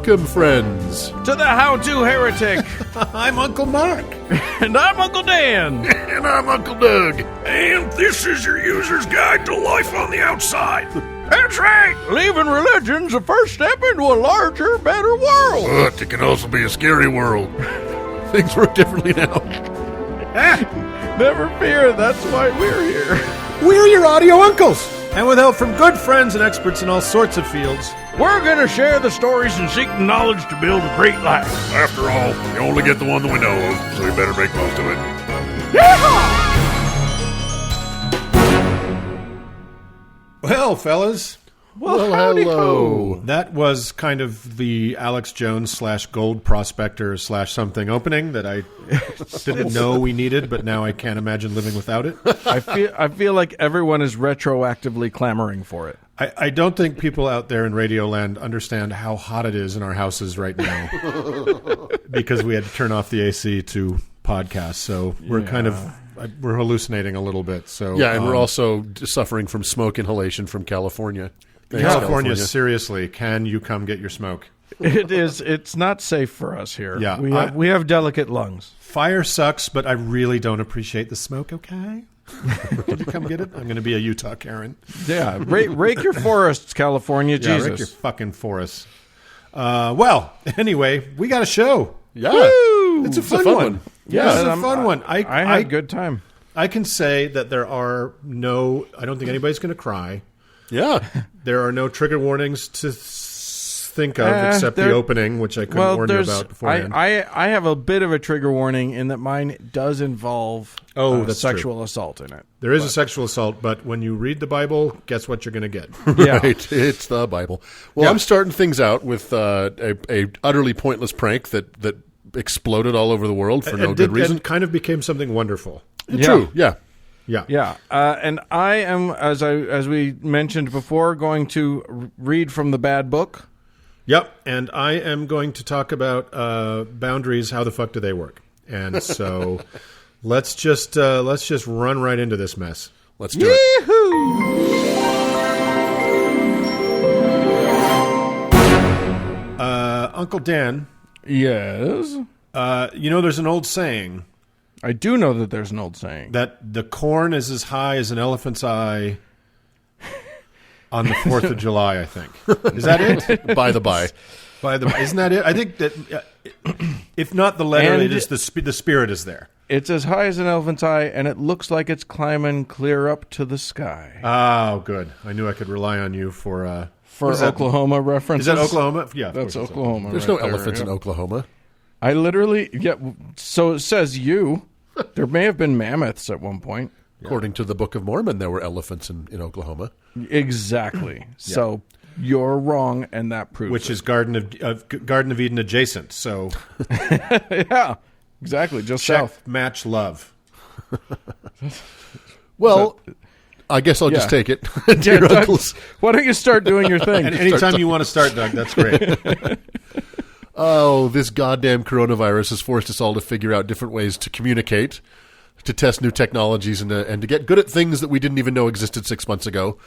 Welcome, friends, to the How-To Heretic. I'm Uncle Mark. And I'm Uncle Dan. And I'm Uncle Doug. And this is your user's guide to life on the outside. That's right. Leaving religion's the first step into a larger, better world. But it can also be a scary world. Things work differently now. Never fear, that's why we're here. We're your audio uncles. And with help from good friends and experts in all sorts of fields, we're going to share the stories and seek knowledge to build a great life. After all, we only get the one that we know of, so we better make most of it. Yeehaw! Well, fellas. Well, hello. That was kind of the Alex Jones / gold prospector / something opening that I didn't know we needed, but now I can't imagine living without it. I feel like everyone is retroactively clamoring for it. I don't think people out there in Radioland understand how hot it is in our houses right now because we had to turn off the AC to podcast. So we're we're hallucinating a little bit. So yeah, and we're also suffering from smoke inhalation from California. California, seriously, can you come get your smoke? It's not safe for us here. Yeah, we have delicate lungs. Fire sucks, but I really don't appreciate the smoke, okay? Can you come get it? I'm going to be a Utah Karen. Yeah, rake your forests, California. Yeah, Jesus. rake your fucking forests. Well, anyway, we got a show. Yeah. Woo! It's a fun one. Yeah, it's a fun one. I had a good time. I can say that I don't think anybody's going to cry. Yeah. There are no trigger warnings to think of except the opening, which I couldn't warn you about beforehand. I have a bit of a trigger warning in that mine does involve sexual assault in it. There is a sexual assault, but when you read the Bible, guess what you're going to get? Yeah. Right. It's the Bible. Well, I'm starting things out with a utterly pointless prank that exploded all over the world for no good reason. And kind of became something wonderful. True, yeah. Yeah. And I am, as we mentioned before, going to read from the bad book. Yep, and I am going to talk about boundaries. How the fuck do they work? And so let's just run right into this mess. Let's do it. Uncle Dan. Yes. There's an old saying. I do know that there's an old saying. That the corn is as high as an elephant's eye on the 4th of July, I think. Is that it? By the by. Isn't that it? I think that if not the letter, it is the spirit is there. It's as high as an elephant's eye, and it looks like it's climbing clear up to the sky. Oh, good. I knew I could rely on you for Oklahoma references. Is that Oklahoma? Yeah, that's Oklahoma. There's no elephants in Oklahoma. I literally, so it says you. There may have been mammoths at one point. According to the Book of Mormon, there were elephants in Oklahoma. Exactly. So you're wrong, and that proves Which is Garden of Eden adjacent. So yeah, exactly. Just check, south. match, love. Well, I guess I'll just take it. Dear Doug, uncles. Why don't you start doing your thing? And anytime you want to start, Doug, that's great. Oh, this goddamn coronavirus has forced us all to figure out different ways to communicate, to test new technologies, and to get good at things that we didn't even know existed 6 months ago.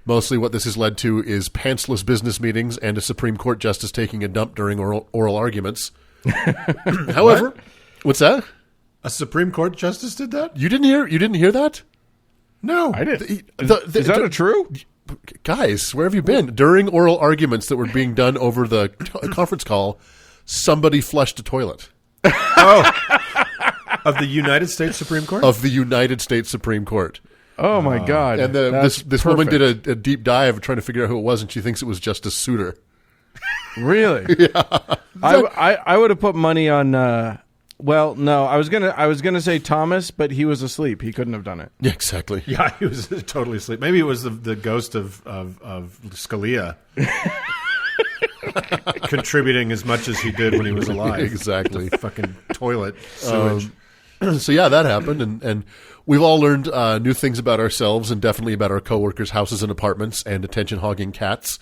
Mostly what this has led to is pantsless business meetings and a Supreme Court justice taking a dump during oral arguments. However, what's that? A Supreme Court justice did that? You didn't hear that? No. I did. Is that a true? Guys, where have you been? During oral arguments that were being done over the conference call, somebody flushed a toilet. Oh. Of the United States Supreme Court? Of the United States Supreme Court. Oh, my God. And this woman did a deep dive trying to figure out who it was, and she thinks it was Justice Souter. Really? Yeah. I would have put money on... well, no, I was gonna say Thomas, but he was asleep. He couldn't have done it. Yeah, exactly. Yeah, he was totally asleep. Maybe it was the ghost of Scalia contributing as much as he did when he was alive. Exactly. The fucking toilet sewage. So yeah, that happened, and we've all learned new things about ourselves and definitely about our coworkers' houses and apartments and attention-hogging cats.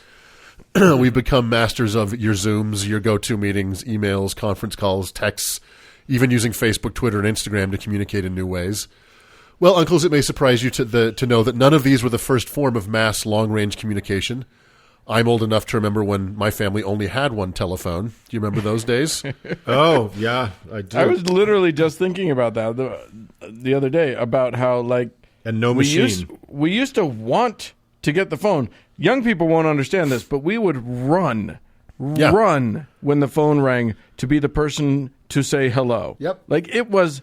We've become masters of your Zooms, your go-to meetings, emails, conference calls, texts, even using Facebook, Twitter, and Instagram to communicate in new ways. Well, uncles, it may surprise you to know that none of these were the first form of mass long-range communication. I'm old enough to remember when my family only had one telephone. Do you remember those days? Oh, yeah, I do. I was literally just thinking about that the other day, about how, like, and no machine. We used to want to get the phone. Young people won't understand this, but we would run when the phone rang to be the person to say hello. Yep. Like, it was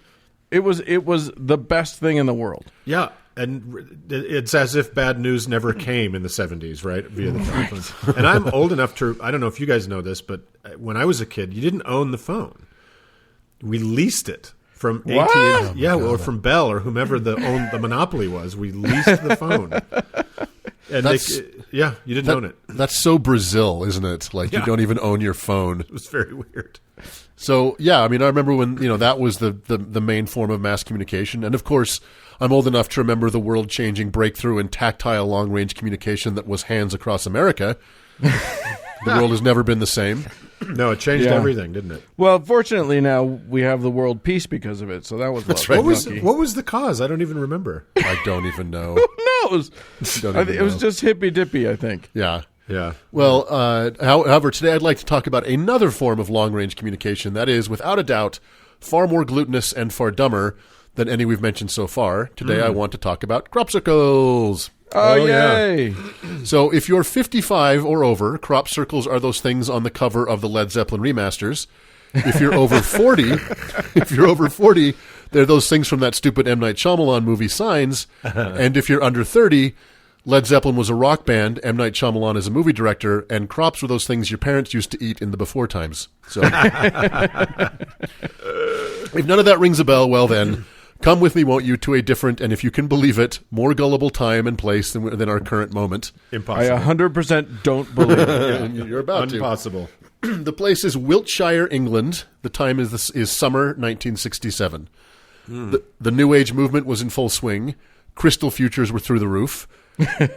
the best thing in the world. Yeah, and it's as if bad news never came in the 70s, right? Via the telephone. And I'm old enough to, I don't know if you guys know this, but when I was a kid, you didn't own the phone. We leased it from AT&T, or from Bell or whomever the monopoly was. We leased the phone. And you didn't own it. That's so Brazil, isn't it? Like, you don't even own your phone. It was very weird. So, yeah, I mean, I remember when, that was the main form of mass communication. And, of course, I'm old enough to remember the world-changing breakthrough in tactile long-range communication that was hands across America. The world has never been the same. No, it changed everything, didn't it? Well, fortunately, now we have the world peace because of it, so that was That's right. What was the cause? I don't even remember. I don't even know. Who knows? It was just hippy-dippy, I think. Yeah. Yeah. Well, however, today I'd like to talk about another form of long-range communication that is, without a doubt, far more glutinous and far dumber than any we've mentioned so far. Today I want to talk about crop circles. Oh, yay! Yeah. So if you're 55 or over, crop circles are those things on the cover of the Led Zeppelin remasters. If you're over 40, they're those things from that stupid M. Night Shyamalan movie Signs. And if you're under 30, Led Zeppelin was a rock band, M. Night Shyamalan is a movie director, and crops were those things your parents used to eat in the before times. So if none of that rings a bell, well then, come with me, won't you, to a different, and if you can believe it, more gullible time and place than our current moment. Impossible. I 100% don't believe it. You're about to. Impossible. The place is Wiltshire, England. The time is summer 1967. The New Age movement was in full swing. Crystal futures were through the roof.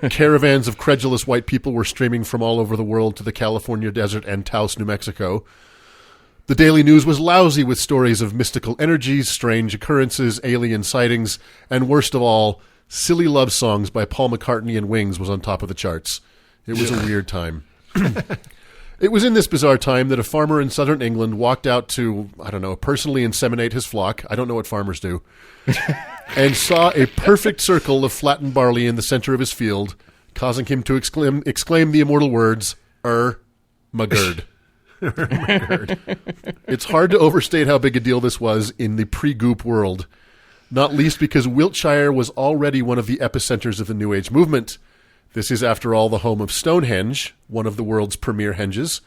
Caravans of credulous white people were streaming from all over the world to the California desert and Taos, New Mexico. The Daily News was lousy with stories of mystical energies, strange occurrences, alien sightings, and worst of all, silly love songs by Paul McCartney and Wings was on top of the charts. It was a weird time. It was in this bizarre time that a farmer in southern England walked out to, personally inseminate his flock. I don't know what farmers do. And saw a perfect circle of flattened barley in the center of his field, causing him to exclaim the immortal words, my gird. It's hard to overstate how big a deal this was in the pre-goop world, not least because Wiltshire was already one of the epicenters of the New Age movement. This is, after all, the home of Stonehenge, one of the world's premier henges,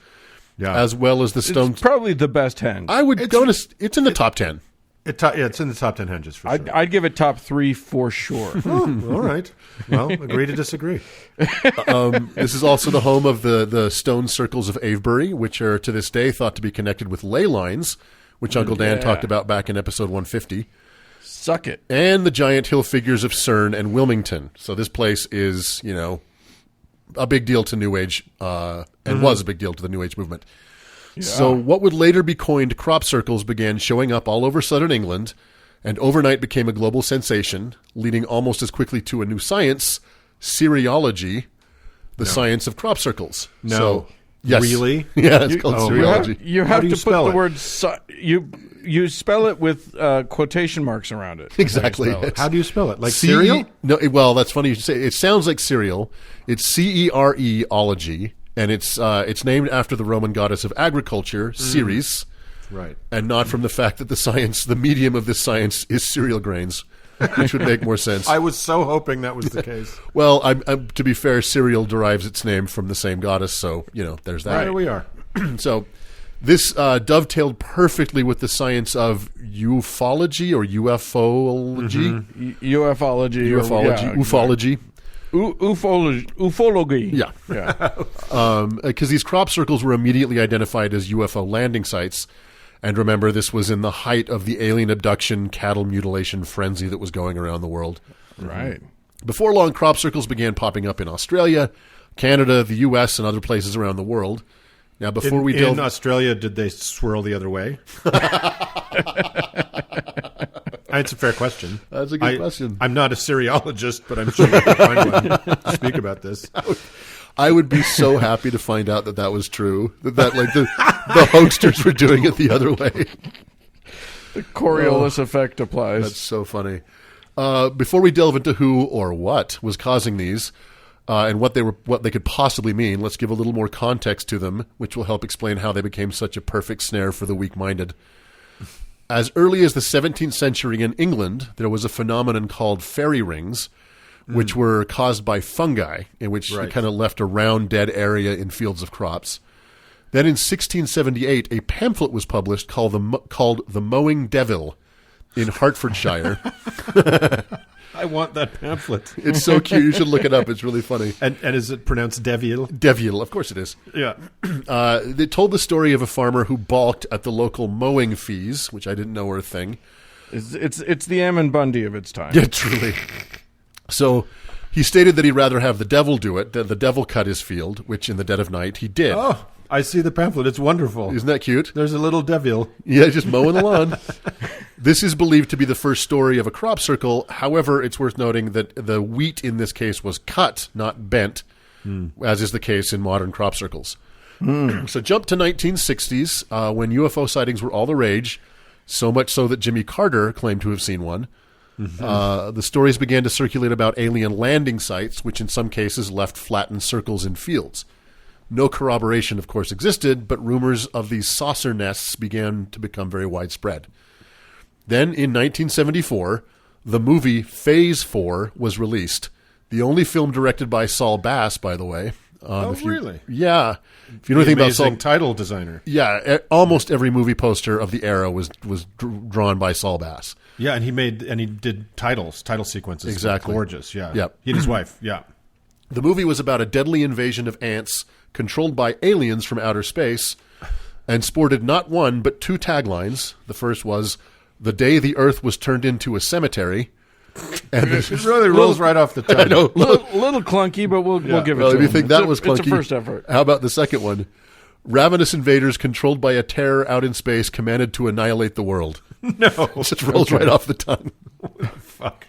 as well as the Stone... It's probably the best henge. I would it's in the top 10. It's in the top 10 henges for sure. I'd give it top 3 for sure. Oh, all right. Well, agree to disagree. This is also the home of the stone circles of Avebury, which are to this day thought to be connected with ley lines, which Uncle Dan talked about back in episode 150. Suck it. And the giant hill figures of Cerne and Wilmington. So this place is, a big deal to New Age, and was a big deal to the New Age movement. Yeah. So what would later be coined crop circles began showing up all over southern England, and overnight became a global sensation, leading almost as quickly to a new science, cereology, the science of crop circles. No. So, yes. Really? Yeah, it's called cereology. You have to put the word... You spell it with quotation marks around it. Exactly. How do you spell it? Like cereal? No, well, that's funny you should say. It sounds like cereal. It's cereology. And it's named after the Roman goddess of agriculture, Ceres, right? And not from the fact that the medium of this science is cereal grains, which would make more sense. I was so hoping that was the case. Well, to be fair, cereal derives its name from the same goddess, so there's that. Right, we are. So this dovetailed perfectly with the science of ufology or ufology, ufology. Ufology. Yeah. Because these crop circles were immediately identified as UFO landing sites. And remember, this was in the height of the alien abduction, cattle mutilation frenzy that was going around the world. Right. Before long, crop circles began popping up in Australia, Canada, the U.S., and other places around the world. Now, before in Australia, did they swirl the other way? It's a fair question. That's a good question. I'm not a cereologist, but I'm sure you can find one to speak about this. I would be so happy to find out that was true. That like the hoaxsters were doing it the other way. The Coriolis effect applies. That's so funny. Before we delve into who or what was causing these and what they could possibly mean, let's give a little more context to them, which will help explain how they became such a perfect snare for the weak-minded. As early as the 17th century in England, there was a phenomenon called fairy rings, which were caused by fungi, in which it kind of left a round, dead area in fields of crops. Then in 1678, a pamphlet was published called the Mowing Devil in Hertfordshire. I want that pamphlet. It's so cute. You should look it up. It's really funny. And is it pronounced Devil? Devil, of course it is. Yeah. They told the story of a farmer who balked at the local mowing fees, which I didn't know were a thing. It's the Ammon Bundy of its time. Yeah, truly. So he stated that he'd rather have the devil do it, the devil cut his field, which in the dead of night he did. Oh, I see the pamphlet. It's wonderful. Isn't that cute? There's a little devil. Yeah, just mowing the lawn. This is believed to be the first story of a crop circle. However, it's worth noting that the wheat in this case was cut, not bent, as is the case in modern crop circles. So jump to 1960s when UFO sightings were all the rage, so much so that Jimmy Carter claimed to have seen one. The stories began to circulate about alien landing sites, which in some cases left flattened circles in fields. No corroboration, of course, existed, but rumors of these saucer nests began to become very widespread. Then, in 1974, the movie Phase 4 was released. The only film directed by Saul Bass, by the way. Really? Yeah. If you know anything about Saul, title designer. Yeah, almost every movie poster of the era was drawn by Saul Bass. Yeah, and he did title sequences. Exactly. Gorgeous, yeah. Yep. He and his wife, yeah. The movie was about a deadly invasion of ants controlled by aliens from outer space and sported not one but two taglines. The first was, "The day the Earth was turned into a cemetery." And It really rolls right off the tongue. I know. Little clunky, but we'll give it Well, to if you him. think that was clunky, It's a first effort. How about the second one? "Ravenous invaders controlled by a terror out in space commanded to annihilate the world." No. It just rolls right off the tongue. Fuck.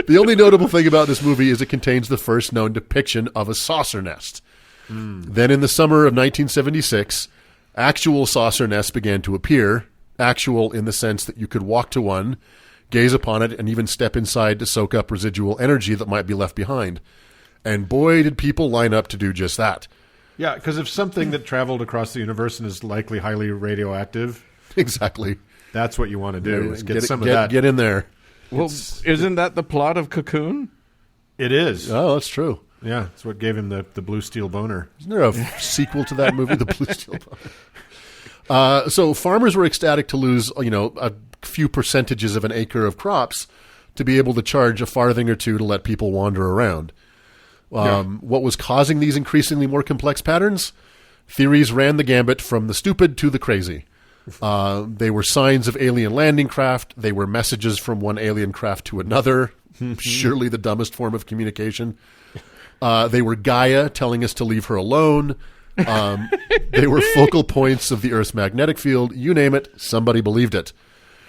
The only notable thing about this movie is it contains the first known depiction of a saucer nest. Then in the summer of 1976, actual saucer nests began to appear. Actual in the sense that you could walk to one, gaze upon it, and even step inside to soak up residual energy that might be left behind. And boy, did people line up to do just that. Yeah, because if something that traveled across the universe and is likely highly radioactive, Exactly. that's what you want to do, is get some of get, that. Get in there. Well, isn't that the plot of Cocoon? It is. Oh, that's true. Yeah, it's what gave him the blue steel boner. Isn't there a sequel to that movie, The Blue Steel Boner? So farmers were ecstatic to lose, a few percentages of an acre of crops to be able to charge a farthing or two to let people wander around. What was causing these increasingly more complex patterns? Theories ran the gambit from the stupid to the crazy. They were signs of alien landing craft. They were messages from one alien craft to another. Surely the dumbest form of communication. They were Gaia telling us to leave her alone. They were focal points of the Earth's magnetic field. You name it, somebody believed it.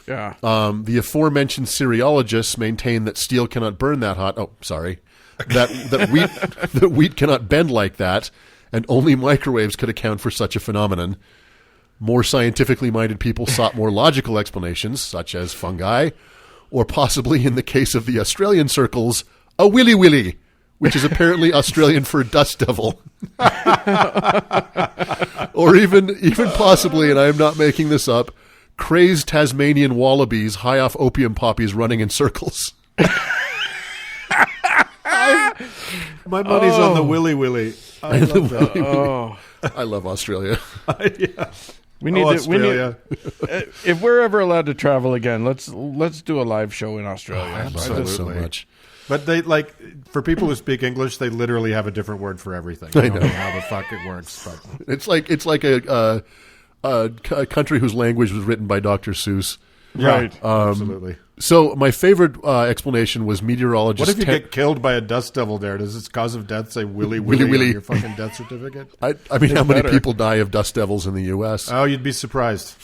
Yeah. The aforementioned cereologists maintain that steel cannot burn that hot. Oh, sorry. That wheat cannot bend like that, and only microwaves could account for such a phenomenon. More scientifically minded people sought more logical explanations, such as fungi, or possibly, in the case of the Australian circles, a willy willy, which is apparently Australian for dust devil. Or even possibly, and I am not making this up, crazed Tasmanian wallabies high off opium poppies running in circles. My money's on the willy willy. I love that. I love Australia. Yeah. We need Australia. If we're ever allowed to travel again, let's do a live show in Australia. I love it so much. But they for people who speak English, they literally have a different word for everything. I don't know how the fuck it works. But. It's like a country whose language was written by Dr. Seuss. Right. Absolutely. So my favorite explanation was meteorologists. What if you get killed by a dust devil there? Does its cause of death say willy Willy willy willy on your fucking death certificate? I mean, how many people die of dust devils in the U.S.? Oh, you'd be surprised.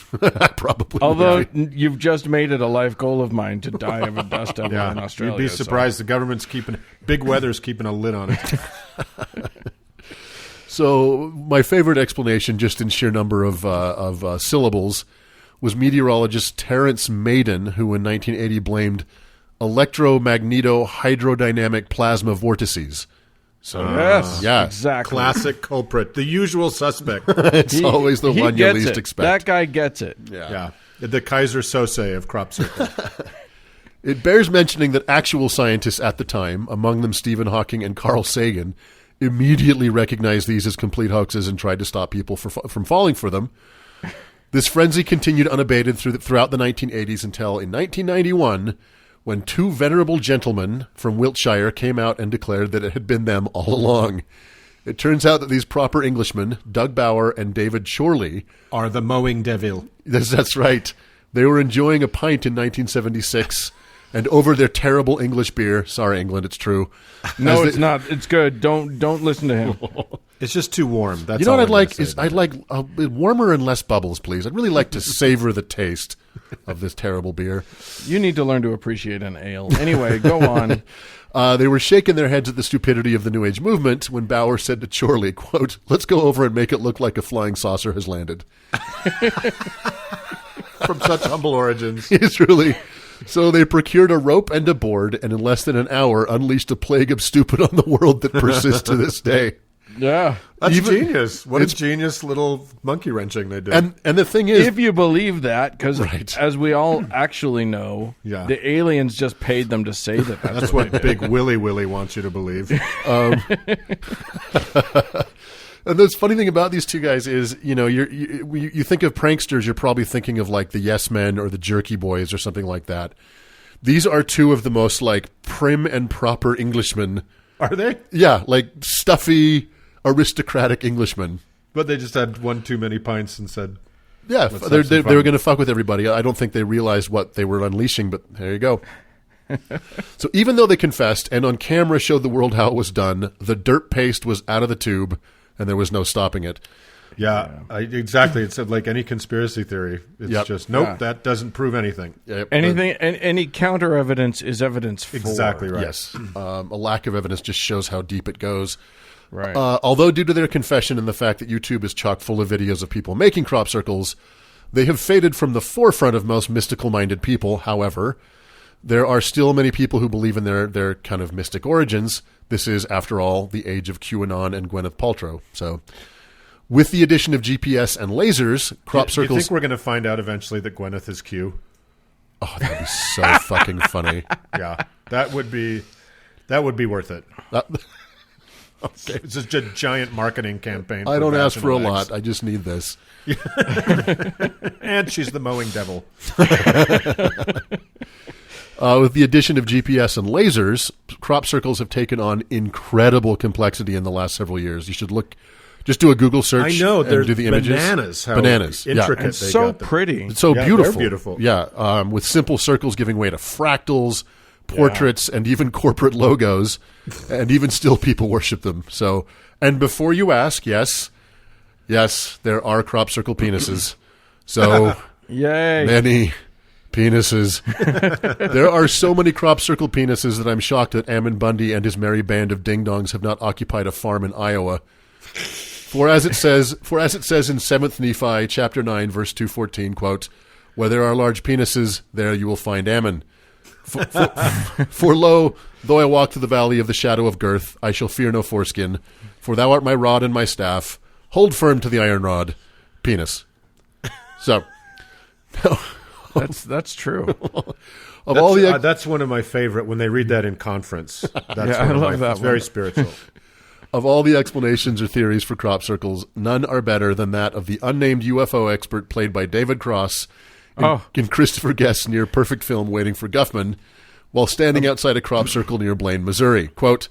Probably. Although you've just made it a life goal of mine to die of a dust devil in Australia. You'd be surprised. The government's big weather's keeping a lid on it. So my favorite explanation, just in sheer number of syllables, was meteorologist Terence Maiden, who in 1980 blamed electromagnetohydrodynamic plasma vortices. So Yes, yeah, exactly. Classic culprit. The usual suspect. it's always the one you gets least it. expect. That guy gets it. Yeah. The Kaiser Sose of crop circles. It bears mentioning that actual scientists at the time, among them Stephen Hawking and Carl Sagan, immediately recognized these as complete hoaxes and tried to stop people from falling for them. This frenzy continued unabated throughout the 1980s until in 1991, when two venerable gentlemen from Wiltshire came out and declared that it had been them all along. It turns out that these proper Englishmen, Doug Bauer and David Chorley, Are the Mowing Devil. that's right, they were enjoying a pint in 1976, and over their terrible English beer, sorry England, it's true. No, it's not. It's good. Don't listen to him. It's just too warm. That's You know all what I'd I'm like gonna say is about I'd it. like warmer and less bubbles, please. I'd really like to savor the taste of this terrible beer. You need to learn to appreciate an ale. Anyway, go on. They were shaking their heads at the stupidity of the New Age movement when Bauer said to Chorley, quote, "Let's go over and make it look like a flying saucer has landed." From such humble origins. It's really... So they procured a rope and a board, and in less than an hour unleashed a plague of stupid on the world that persists to this day. Yeah. That's Even- genius. What a it's- genius little monkey wrenching they did. And the thing is... If you believe that, because Right. as we all actually know, Yeah. the aliens just paid them to say that. that's what Big Willy Willy wants you to believe. And the funny thing about these two guys is, you know, you think of pranksters, you're probably thinking of like the Yes Men or the Jerky Boys or something like that. These are two of the most like prim and proper Englishmen. Are they? Yeah, like stuffy, aristocratic Englishmen. But they just had one too many pints and said, Yeah, Let's have they some were fun. going to fuck with everybody. I don't think they realized what they were unleashing, but there you go. So even though they confessed and on camera showed the world how it was done, the dirt paste was out of the tube and there was no stopping it. exactly. It's like any conspiracy theory. It's Yep. just, nope, Yeah. that doesn't prove anything. Anything, any counter evidence is evidence for. Exactly right. Yes. A lack of evidence just shows how deep it goes. Right. Although due to their confession and the fact that YouTube is chock full of videos of people making crop circles, they have faded from the forefront of most mystical-minded people. However, there are still many people who believe in their kind of mystic origins. This is, after all, the age of QAnon and Gwyneth Paltrow. So, with the addition of GPS and lasers, crop Do you circles... think we're going to find out eventually that Gwyneth is Q? Oh, that'd be so fucking funny. Yeah, that would be worth it. Okay. It's just a giant marketing campaign. I don't ask for a vaginal eggs. lot. I just need this. And she's the Mowing Devil. With the addition of GPS and lasers, crop circles have taken on incredible complexity in the last several years. You should just do a Google search. I know, and they're do the images. bananas. How Bananas, yeah. intricate and they so got them. pretty. It's so Yeah, beautiful. they're beautiful. Yeah, with simple circles giving way to fractals, portraits, and even corporate logos, and even still people worship them. So, and before you ask, yes, there are crop circle penises. So Yay. many penises. There are so many crop circle penises that I'm shocked that Ammon Bundy and his merry band of ding-dongs have not occupied a farm in Iowa. For as it says in 7th Nephi, chapter 9, verse 214, quote, "Where there are large penises, there you will find Ammon. For lo, though I walk through the valley of the shadow of girth, I shall fear no foreskin. For thou art my rod and my staff. Hold firm to the iron rod." Penis. So, That's true. That's one of my favorite when they read that in conference. That's Yeah, one I of love my, that It's very one. spiritual. Of all the explanations or theories for crop circles, none are better than that of the unnamed UFO expert played by David Cross in Christopher Guest's near perfect film Waiting for Guffman, while standing outside a crop circle near Blaine, Missouri. Quote,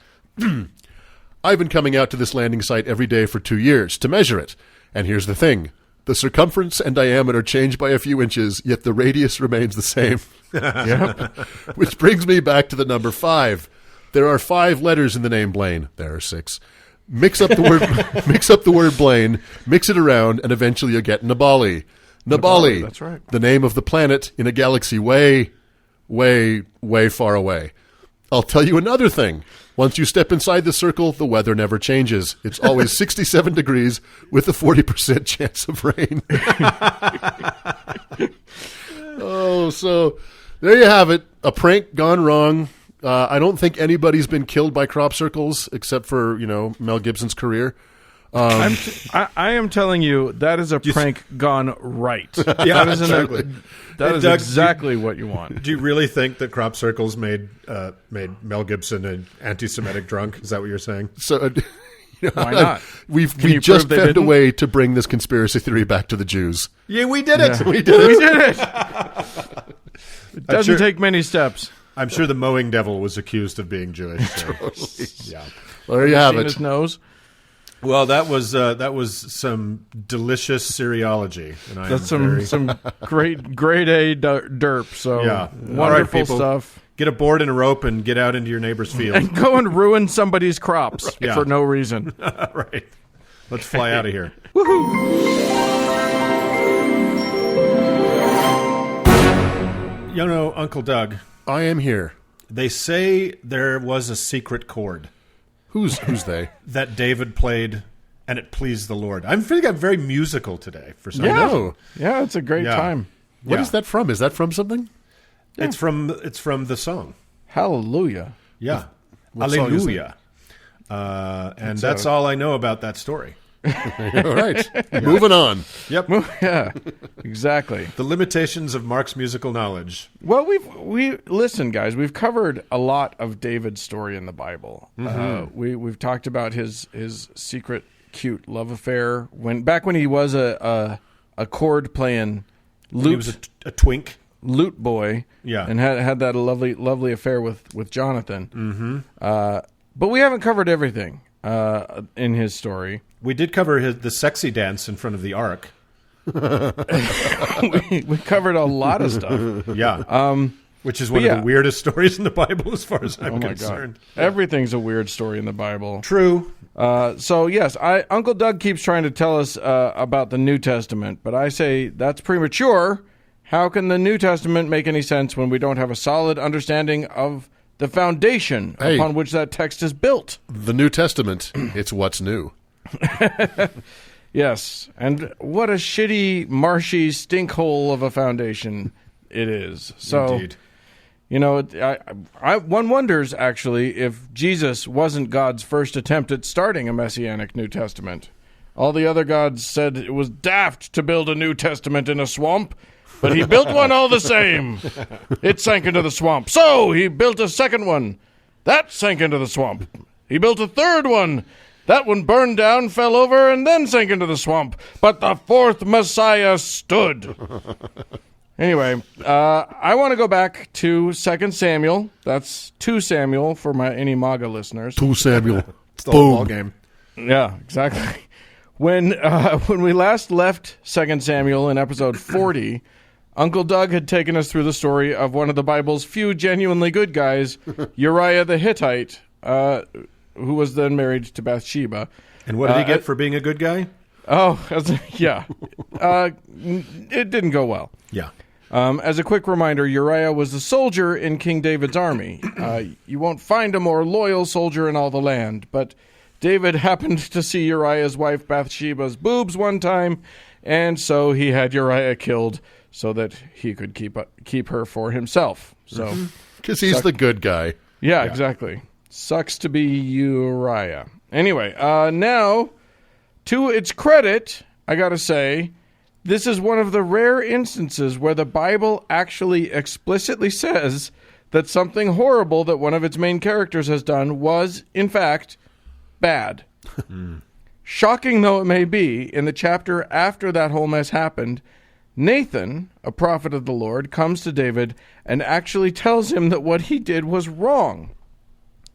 "I've been coming out to this landing site every day for 2 years to measure it. And here's the thing. The circumference and diameter change by a few inches, yet the radius remains the same." Yep. Which brings me back to the number 5. There are 5 letters in the name Blaine. There are 6. Mix up the word Blaine, mix it around, and eventually you'll get Nabali. Nabali. That's right. The name of the planet in a galaxy way, way, way far away. I'll tell you another thing. Once you step inside the circle, the weather never changes. It's always 67 degrees with a 40% chance of rain. Oh, so there you have it. A prank gone wrong. I don't think anybody's been killed by crop circles except for, Mel Gibson's career. I am telling you, that is a prank gone right. Yeah, exactly. That is Doug, exactly what you want. Do you really think that crop circles made Mel Gibson an anti-Semitic drunk? Is that what you're saying? So, Why not? We've just found a way to bring this conspiracy theory back to the Jews. Yeah, we did it. Yeah. We did it. We did it. It doesn't take many steps. I'm sure the Mowing Devil was accused of being Jewish. So. Totally. Yeah. Well, there you have Seen it. his nose. Well, that was some delicious cereology, and That's some great grade A derp. So Yeah. wonderful All right, people. stuff. Get a board and a rope and get out into your neighbor's field. And go and ruin somebody's crops Yeah. for no reason. Right. Let's fly out of here. Uncle Doug, I am here. they say there was a secret chord Who's they? that David played, and it pleased the Lord. I'm feeling I'm very musical today for some reason. No. Yeah, it's a great Yeah. time. What Yeah. is that from? Is that from something? It's from the song. Hallelujah. Yeah. What song is Hallelujah. And that's all I know about that story. All right. Moving on. Yep. Yeah, exactly. The limitations of Mark's musical knowledge. Well, we listen, guys. We've covered a lot of David's story in the Bible. We've talked about his secret, cute love affair back when he was a chord playing He lute was a twink. lute boy. Yeah. and had that lovely affair with Jonathan. Mm-hmm. But we haven't covered everything in his story. We did cover the sexy dance in front of the ark. we covered a lot of stuff. Yeah. Which is one of the weirdest stories in the Bible as far as I'm concerned. God. Everything's a weird story in the Bible. True. So, yes, Uncle Doug keeps trying to tell us about the New Testament, but I say that's premature. How can the New Testament make any sense when we don't have a solid understanding of the foundation upon which that text is built? The New Testament, it's what's new. Yes, and what a shitty, marshy stinkhole of a foundation it is. So, Indeed. one wonders, actually, if Jesus wasn't God's first attempt at starting a messianic New Testament. All the other gods said it was daft to build a New Testament in a swamp, but he built one all the same. It sank into the swamp. So he built a second one. That sank into the swamp. He built a third one. That one burned down, fell over, and then sank into the swamp. But the fourth Messiah stood. Anyway, I want to go back to 2 Samuel. That's 2 Samuel for any MAGA listeners. 2 Samuel. It's the whole ball game. Yeah, exactly. When we last left 2 Samuel in episode 40, Uncle Doug had taken us through the story of one of the Bible's few genuinely good guys, Uriah the Hittite, who was then married to Bathsheba. And what did he get for being a good guy? Oh, yeah. It didn't go well. Yeah. As a quick reminder, Uriah was a soldier in King David's army. You won't find a more loyal soldier in all the land, but David happened to see Uriah's wife Bathsheba's boobs one time, and so he had Uriah killed so that he could keep her for himself. So, Because he's the good guy. yeah, exactly. Sucks to be Uriah. Anyway, now, to its credit, I gotta say, this is one of the rare instances where the Bible actually explicitly says that something horrible that one of its main characters has done was, in fact, bad. Shocking though it may be, in the chapter after that whole mess happened, Nathan, a prophet of the Lord, comes to David and actually tells him that what he did was wrong.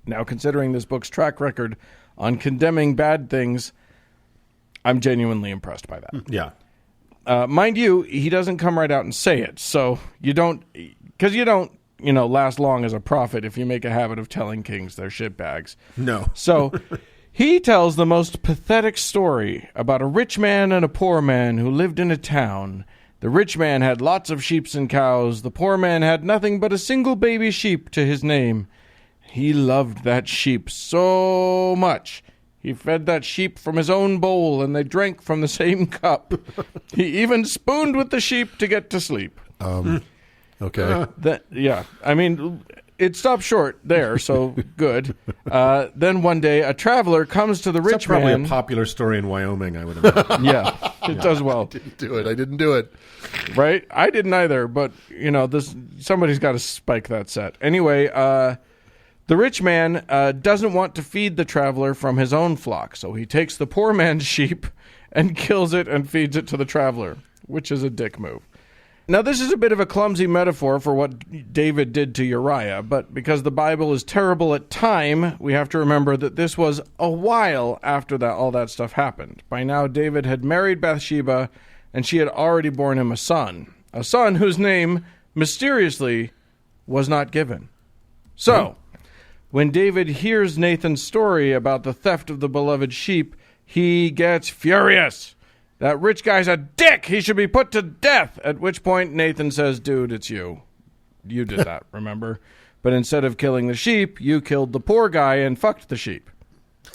Now, considering this book's track record on condemning bad things, I'm genuinely impressed by that. Yeah. Mind you, he doesn't come right out and say it, so you don't last long as a prophet if you make a habit of telling kings they're shitbags. No. So he tells the most pathetic story about a rich man and a poor man who lived in a town. The rich man had lots of sheep and cows. The poor man had nothing but a single baby sheep to his name. He loved that sheep so much. He fed that sheep from his own bowl, and they drank from the same cup. He even spooned with the sheep to get to sleep. Okay. I mean, it stopped short there, so good. Then one day, a traveler comes to the That's rich probably man. a popular story in Wyoming, I would imagine. Yeah, it does well. I didn't do it. Right? I didn't either, but, somebody's got to spike that set. Anyway, the rich man doesn't want to feed the traveler from his own flock, so he takes the poor man's sheep and kills it and feeds it to the traveler, which is a dick move. Now, this is a bit of a clumsy metaphor for what David did to Uriah, but because the Bible is terrible at time, we have to remember that this was a while after all that stuff happened. By now, David had married Bathsheba, and she had already borne him a son whose name, mysteriously, was not given. So, when David hears Nathan's story about the theft of the beloved sheep, he gets furious. That rich guy's a dick. He should be put to death. At which point Nathan says, dude, it's you. You did that, remember? But instead of killing the sheep, you killed the poor guy and fucked the sheep.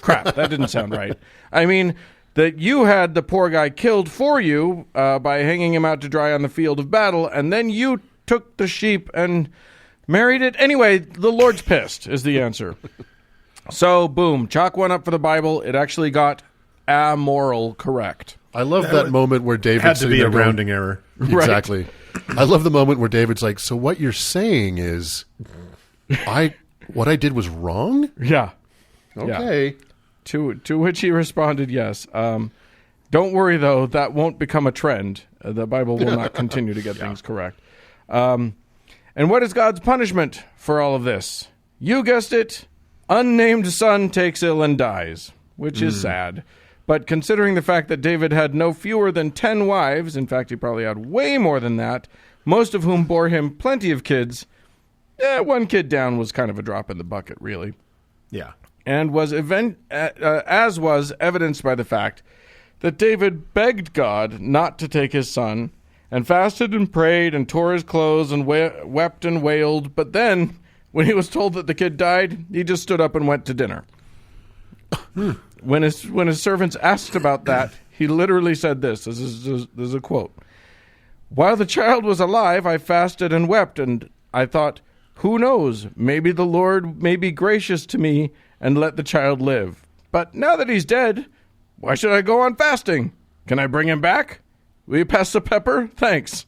Crap, that didn't sound right. I mean, that you had the poor guy killed for you by hanging him out to dry on the field of battle, and then you took the sheep and married it. Anyway, the Lord's pissed is the answer. So, boom, chalk one up for the Bible. It actually got amoral correct. I love that moment where David Had to be a rounding error. Exactly. I love the moment where David's like, so what you're saying is what I did was wrong? Yeah. Okay. Yeah. To which he responded, yes. Don't worry, though, that won't become a trend. The Bible will not continue to get things correct. And what is God's punishment for all of this? You guessed it. Unnamed son takes ill and dies, which is sad. But considering the fact that David had no fewer than 10 wives, in fact, he probably had way more than that, most of whom bore him plenty of kids, one kid down was kind of a drop in the bucket, really. Yeah. And as was evidenced by the fact that David begged God not to take his son, and fasted and prayed and tore his clothes and wept and wailed, but then, when he was told that the kid died, he just stood up and went to dinner. When his servants asked about that, he literally said this. This is a quote. While the child was alive, I fasted and wept, and I thought, who knows, maybe the Lord may be gracious to me and let the child live. But now that he's dead, why should I go on fasting? Can I bring him back? Will you pass the pepper? Thanks.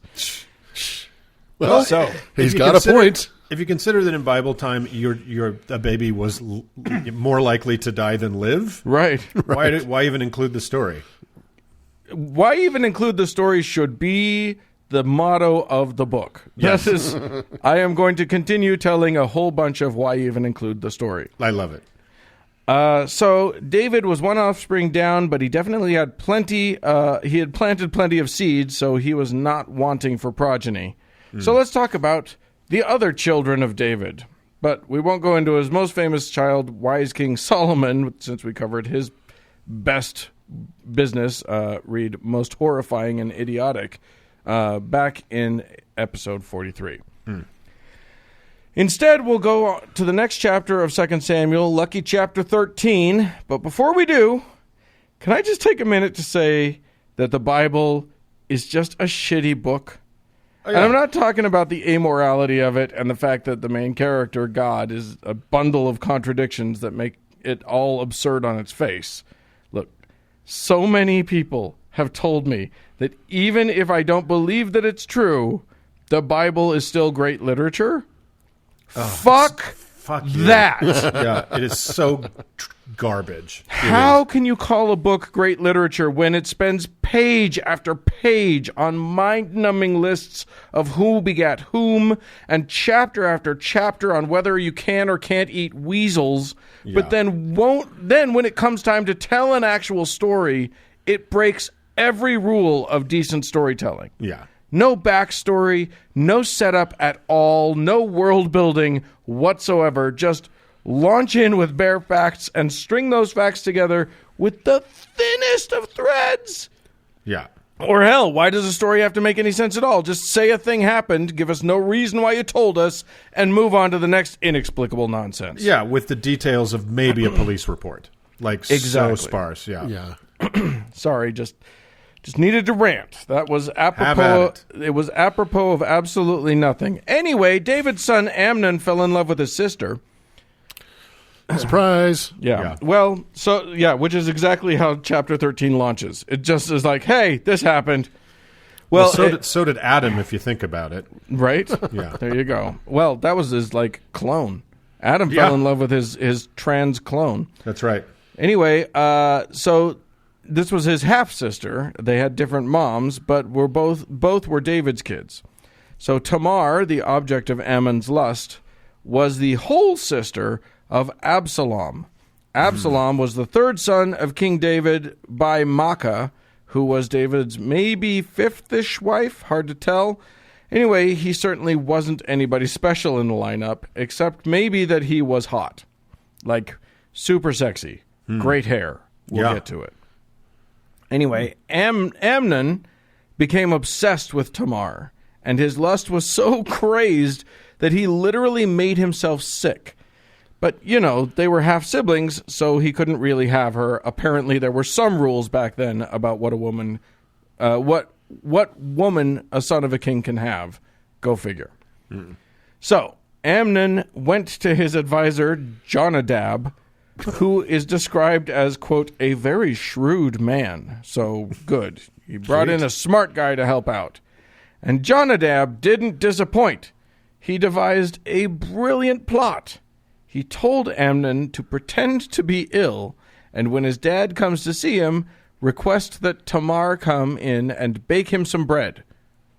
Well, So, he's got a point. If you consider that in Bible time, a baby was more likely to die than live, right. why even include the story? Why even include the story should be the motto of the book. Yes. That is, I am going to continue telling a whole bunch of why even include the story. I love it. So David was one offspring down, but he definitely had plenty. He had planted plenty of seeds, so he was not wanting for progeny. So let's talk about the other children of David. But we won't go into his most famous child, wise King Solomon, since we covered his best business, read most horrifying and idiotic, back in episode 43. Instead, we'll go to the next chapter of 2 Samuel, lucky chapter 13. But before we do, can I just take a minute to say that the Bible is just a shitty book? Oh, yeah. And I'm not talking about the amorality of it and the fact that the main character, God, is a bundle of contradictions that make it all absurd on its face. Look, so many people have told me that even if I don't believe that it's true, the Bible is still great literature. Fuck that. Yeah, it is so garbage. How can you call a book great literature when it spends page after page on mind-numbing lists of who begat whom and chapter after chapter on whether you can or can't eat weasels, but then when it comes time to tell an actual story, it breaks every rule of decent storytelling. Yeah. No backstory, no setup at all, no world building whatsoever. Just launch in with bare facts and string those facts together with the thinnest of threads. Yeah. Or hell, why does a story have to make any sense at all? Just say a thing happened, give us no reason why you told us, and move on to the next inexplicable nonsense. Yeah, with the details of maybe a police report. Like, Exactly. so sparse, yeah. Yeah. Sorry, just needed to rant. That was apropos. It was apropos of absolutely nothing. Anyway, David's son Amnon fell in love with his sister. Surprise. Yeah. Well, which is exactly how chapter 13 launches. It just is like, hey, this happened. Well, so did Adam, if you think about it. Right? Yeah. There you go. Well, that was his, clone. Adam fell in love with his trans clone. That's right. Anyway, so this was his half-sister. They had different moms, but both were David's kids. So Tamar, the object of Ammon's lust, was the whole sister of Absalom. Absalom was the third son of King David by Maacah, who was David's maybe fifth-ish wife, hard to tell. Anyway, he certainly wasn't anybody special in the lineup, except maybe that he was hot. Like, super sexy. Great hair. We'll get to it. Anyway, Amnon became obsessed with Tamar, and his lust was so crazed that he literally made himself sick. But, they were half-siblings, so he couldn't really have her. Apparently, there were some rules back then about what a woman, what woman a son of a king can have. Go figure. So, Amnon went to his advisor, Jonadab, who is described as, quote, a very shrewd man. So, good. He brought in a smart guy to help out. And Jonadab didn't disappoint. He devised a brilliant plot. He told Amnon to pretend to be ill, and when his dad comes to see him, request that Tamar come in and bake him some bread.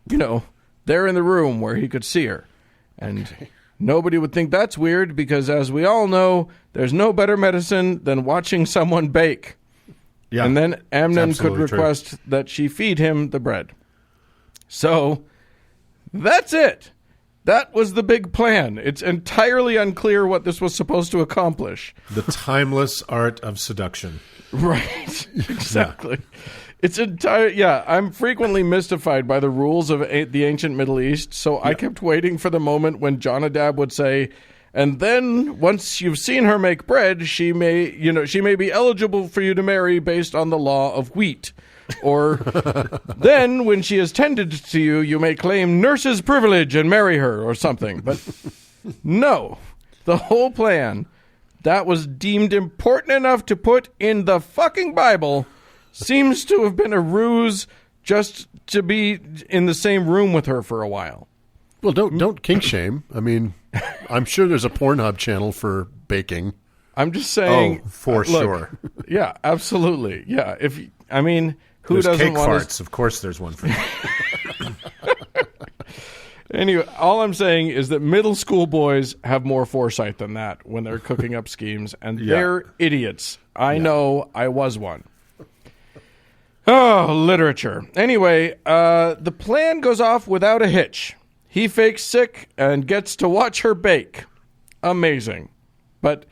There in the room where he could see her. And nobody would think that's weird because, as we all know, there's no better medicine than watching someone bake. Yeah, and then Amnon could request that she feed him the bread. So, that's it. That was the big plan. It's entirely unclear what this was supposed to accomplish. The timeless art of seduction. Right. Exactly. It's I'm frequently mystified by the rules of the ancient Middle East, so I kept waiting for the moment when Jonadab would say, and then once you've seen her make bread, she may be eligible for you to marry based on the law of wheat. Or then when she is tended to you, you may claim nurse's privilege and marry her or something. But no, the whole plan that was deemed important enough to put in the fucking Bible seems to have been a ruse just to be in the same room with her for a while. Well, don't kink shame. I mean, I'm sure there's a Pornhub channel for baking. I'm just saying. Oh, for sure. Yeah, absolutely. Yeah. Who there's doesn't cake want farts? Of course there's one for that. Anyway, all I'm saying is that middle school boys have more foresight than that when they're cooking up schemes, and they're idiots. I know. I was one. Oh, literature. Anyway, the plan goes off without a hitch. He fakes sick and gets to watch her bake. Amazing. But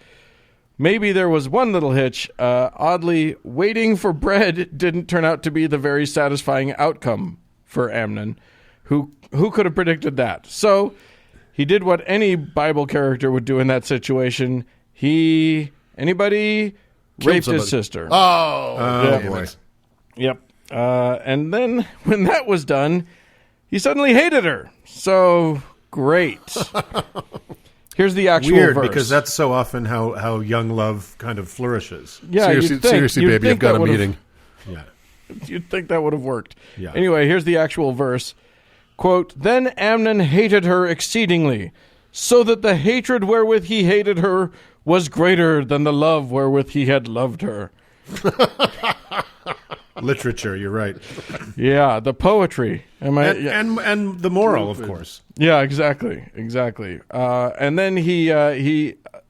maybe there was one little hitch. Oddly, waiting for bread didn't turn out to be the very satisfying outcome for Amnon. Who could have predicted that? So he did what any Bible character would do in that situation. Anybody raped his sister. Oh boy. Yep. And then when that was done, he suddenly hated her. So great. Here's the actual Weird, verse. because that's so often how young love kind of flourishes. Yeah, seriously, baby, I've got a meeting. Yeah. You'd think that would have worked. Yeah. Anyway, here's the actual verse. Quote, then Amnon hated her exceedingly, so that the hatred wherewith he hated her was greater than the love wherewith he had loved her. Literature, you're right. Yeah, the poetry. And the moral, of course. Yeah, exactly. And then he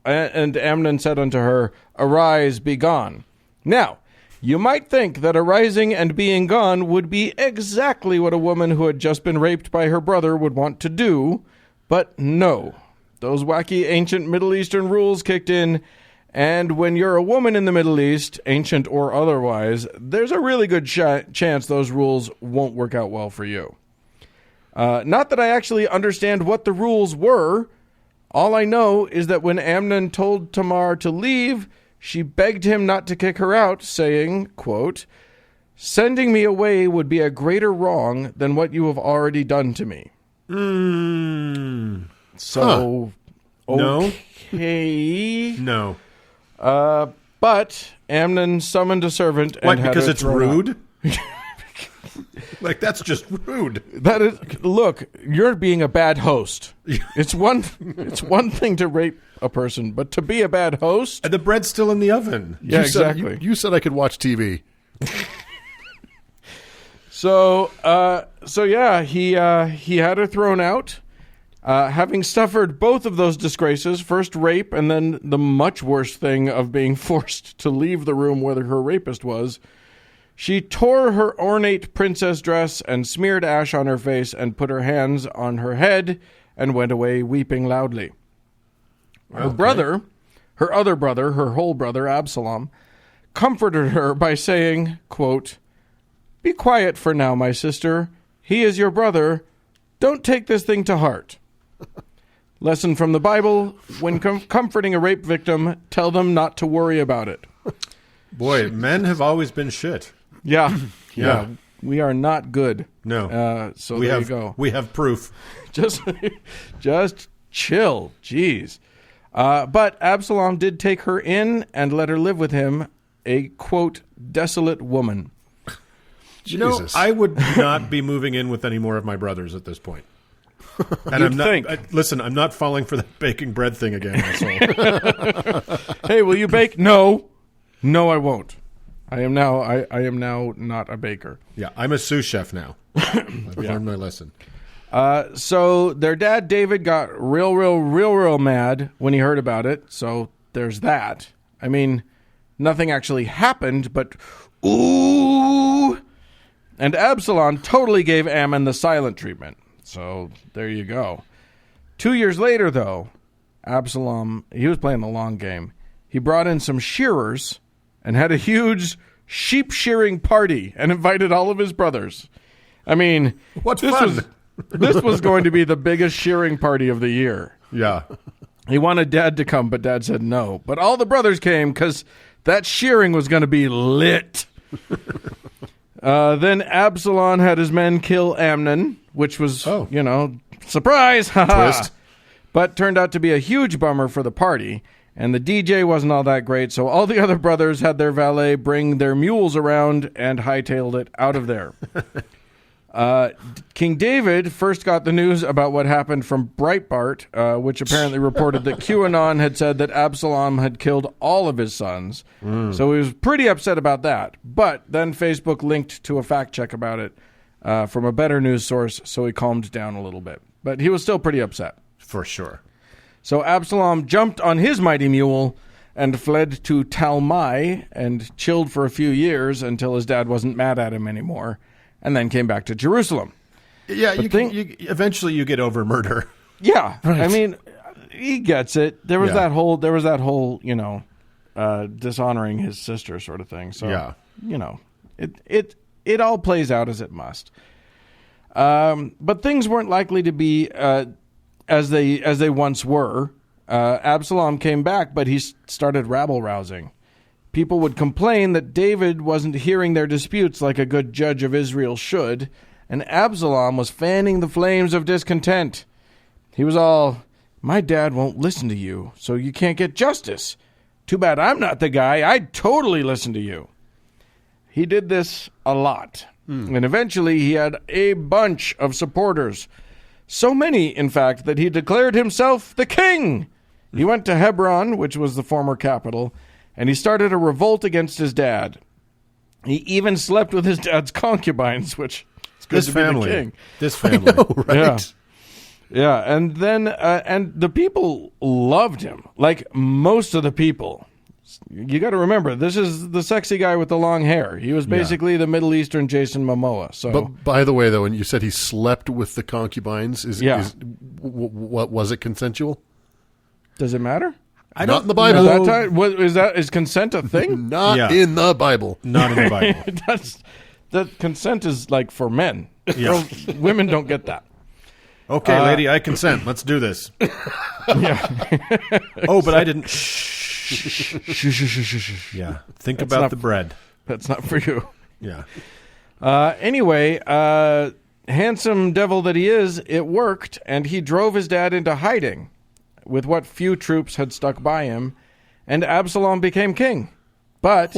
and Amnon said unto her, arise, be gone. Now, you might think that arising and being gone would be exactly what a woman who had just been raped by her brother would want to do, but no. Those wacky ancient Middle Eastern rules kicked in, And when you're a woman in the Middle East, ancient or otherwise, there's a really good chance those rules won't work out well for you. Not that I actually understand what the rules were. All I know is that when Amnon told Tamar to leave, she begged him not to kick her out, saying, quote, "Sending me away would be a greater wrong than what you have already done to me." So, okay. No. But Amnon summoned a servant and What, had because her it's thrown rude? out. Like, that's just rude. That is, look, you're being a bad host. It's one thing to rape a person, but to be a bad host. And the bread's still in the oven. Yeah, exactly. You said I could watch TV. So yeah, he had her thrown out. Having suffered both of those disgraces, first rape and then the much worse thing of being forced to leave the room where her rapist was, she tore her ornate princess dress and smeared ash on her face and put her hands on her head and went away weeping loudly. Her brother, her other brother, her whole brother, Absalom, comforted her by saying, quote, "Be quiet for now, my sister. He is your brother. Don't take this thing to heart." Lesson from the Bible: when comforting a rape victim, tell them not to worry about it. Boy, men have always been shit. Yeah. Yeah. We are not good. No. So we there have, you go. We have proof. Just chill. Jeez. But Absalom did take her in and let her live with him, a, quote, desolate woman. You know, Jesus. I would not be moving in with any more of my brothers at this point. And You'd I'm not. think. Listen, I'm not falling for that baking bread thing again. Asshole. Hey, will you bake? No, I won't. I am now not a baker. Yeah, I'm a sous chef now. I've learned my lesson. So their dad, David, got real mad when he heard about it. So there's that. I mean, nothing actually happened, but ooh. And Absalom totally gave Ammon the silent treatment. So there you go. 2 years later, though, Absalom, he was playing the long game. He brought in some shearers and had a huge sheep shearing party and invited all of his brothers. I mean, What fun. This was going to be the biggest shearing party of the year. Yeah. He wanted Dad to come, but Dad said no. But all the brothers came because that shearing was going to be lit. Then Absalom had his men kill Amnon, which was, surprise! Twist. But turned out to be a huge bummer for the party. And the DJ wasn't all that great, so all the other brothers had their valet bring their mules around and hightailed it out of there. King David first got the news about what happened from Breitbart, which apparently reported that QAnon had said that Absalom had killed all of his sons. So he was pretty upset about that. But then Facebook linked to a fact check about it from a better news source, so he calmed down a little bit. But he was still pretty upset. For sure. So Absalom jumped on his mighty mule and fled to Talmai and chilled for a few years until his dad wasn't mad at him anymore, and then came back to Jerusalem. Yeah, eventually you get over murder. Yeah, Right. I mean, he gets it. There was that whole, dishonoring his sister sort of thing. So, it all plays out as it must. But things weren't likely to be as they once were. Absalom came back, but he started rabble-rousing. People would complain that David wasn't hearing their disputes like a good judge of Israel should, and Absalom was fanning the flames of discontent. He was all, "My dad won't listen to you, so you can't get justice. Too bad I'm not the guy. I'd totally listen to you." He did this a lot, and eventually he had a bunch of supporters. So many, in fact, that he declared himself the king. He went to Hebron, which was the former capital, and he started a revolt against his dad. He even slept with his dad's concubines, which is good This to family. be the king. This family. Right. Yeah, and then and the people loved him, like most of the people. You got to remember, this is the sexy guy with the long hair. He was basically the Middle Eastern Jason Momoa. So, But by the way, though, when you said he slept with the concubines, what was it consensual? does it matter? Not in the Bible. At that time, is consent a thing? Not in the Bible. Not in the Bible. That consent is like for men. Yeah. Women don't get that. Okay, lady, I consent. Let's do this. Yeah. Oh, but I didn't. Shh. Yeah. Think about the bread. That's not for you. Yeah. Anyway, handsome devil that he is, it worked, and he drove his dad into hiding with what few troops had stuck by him, and Absalom became king. But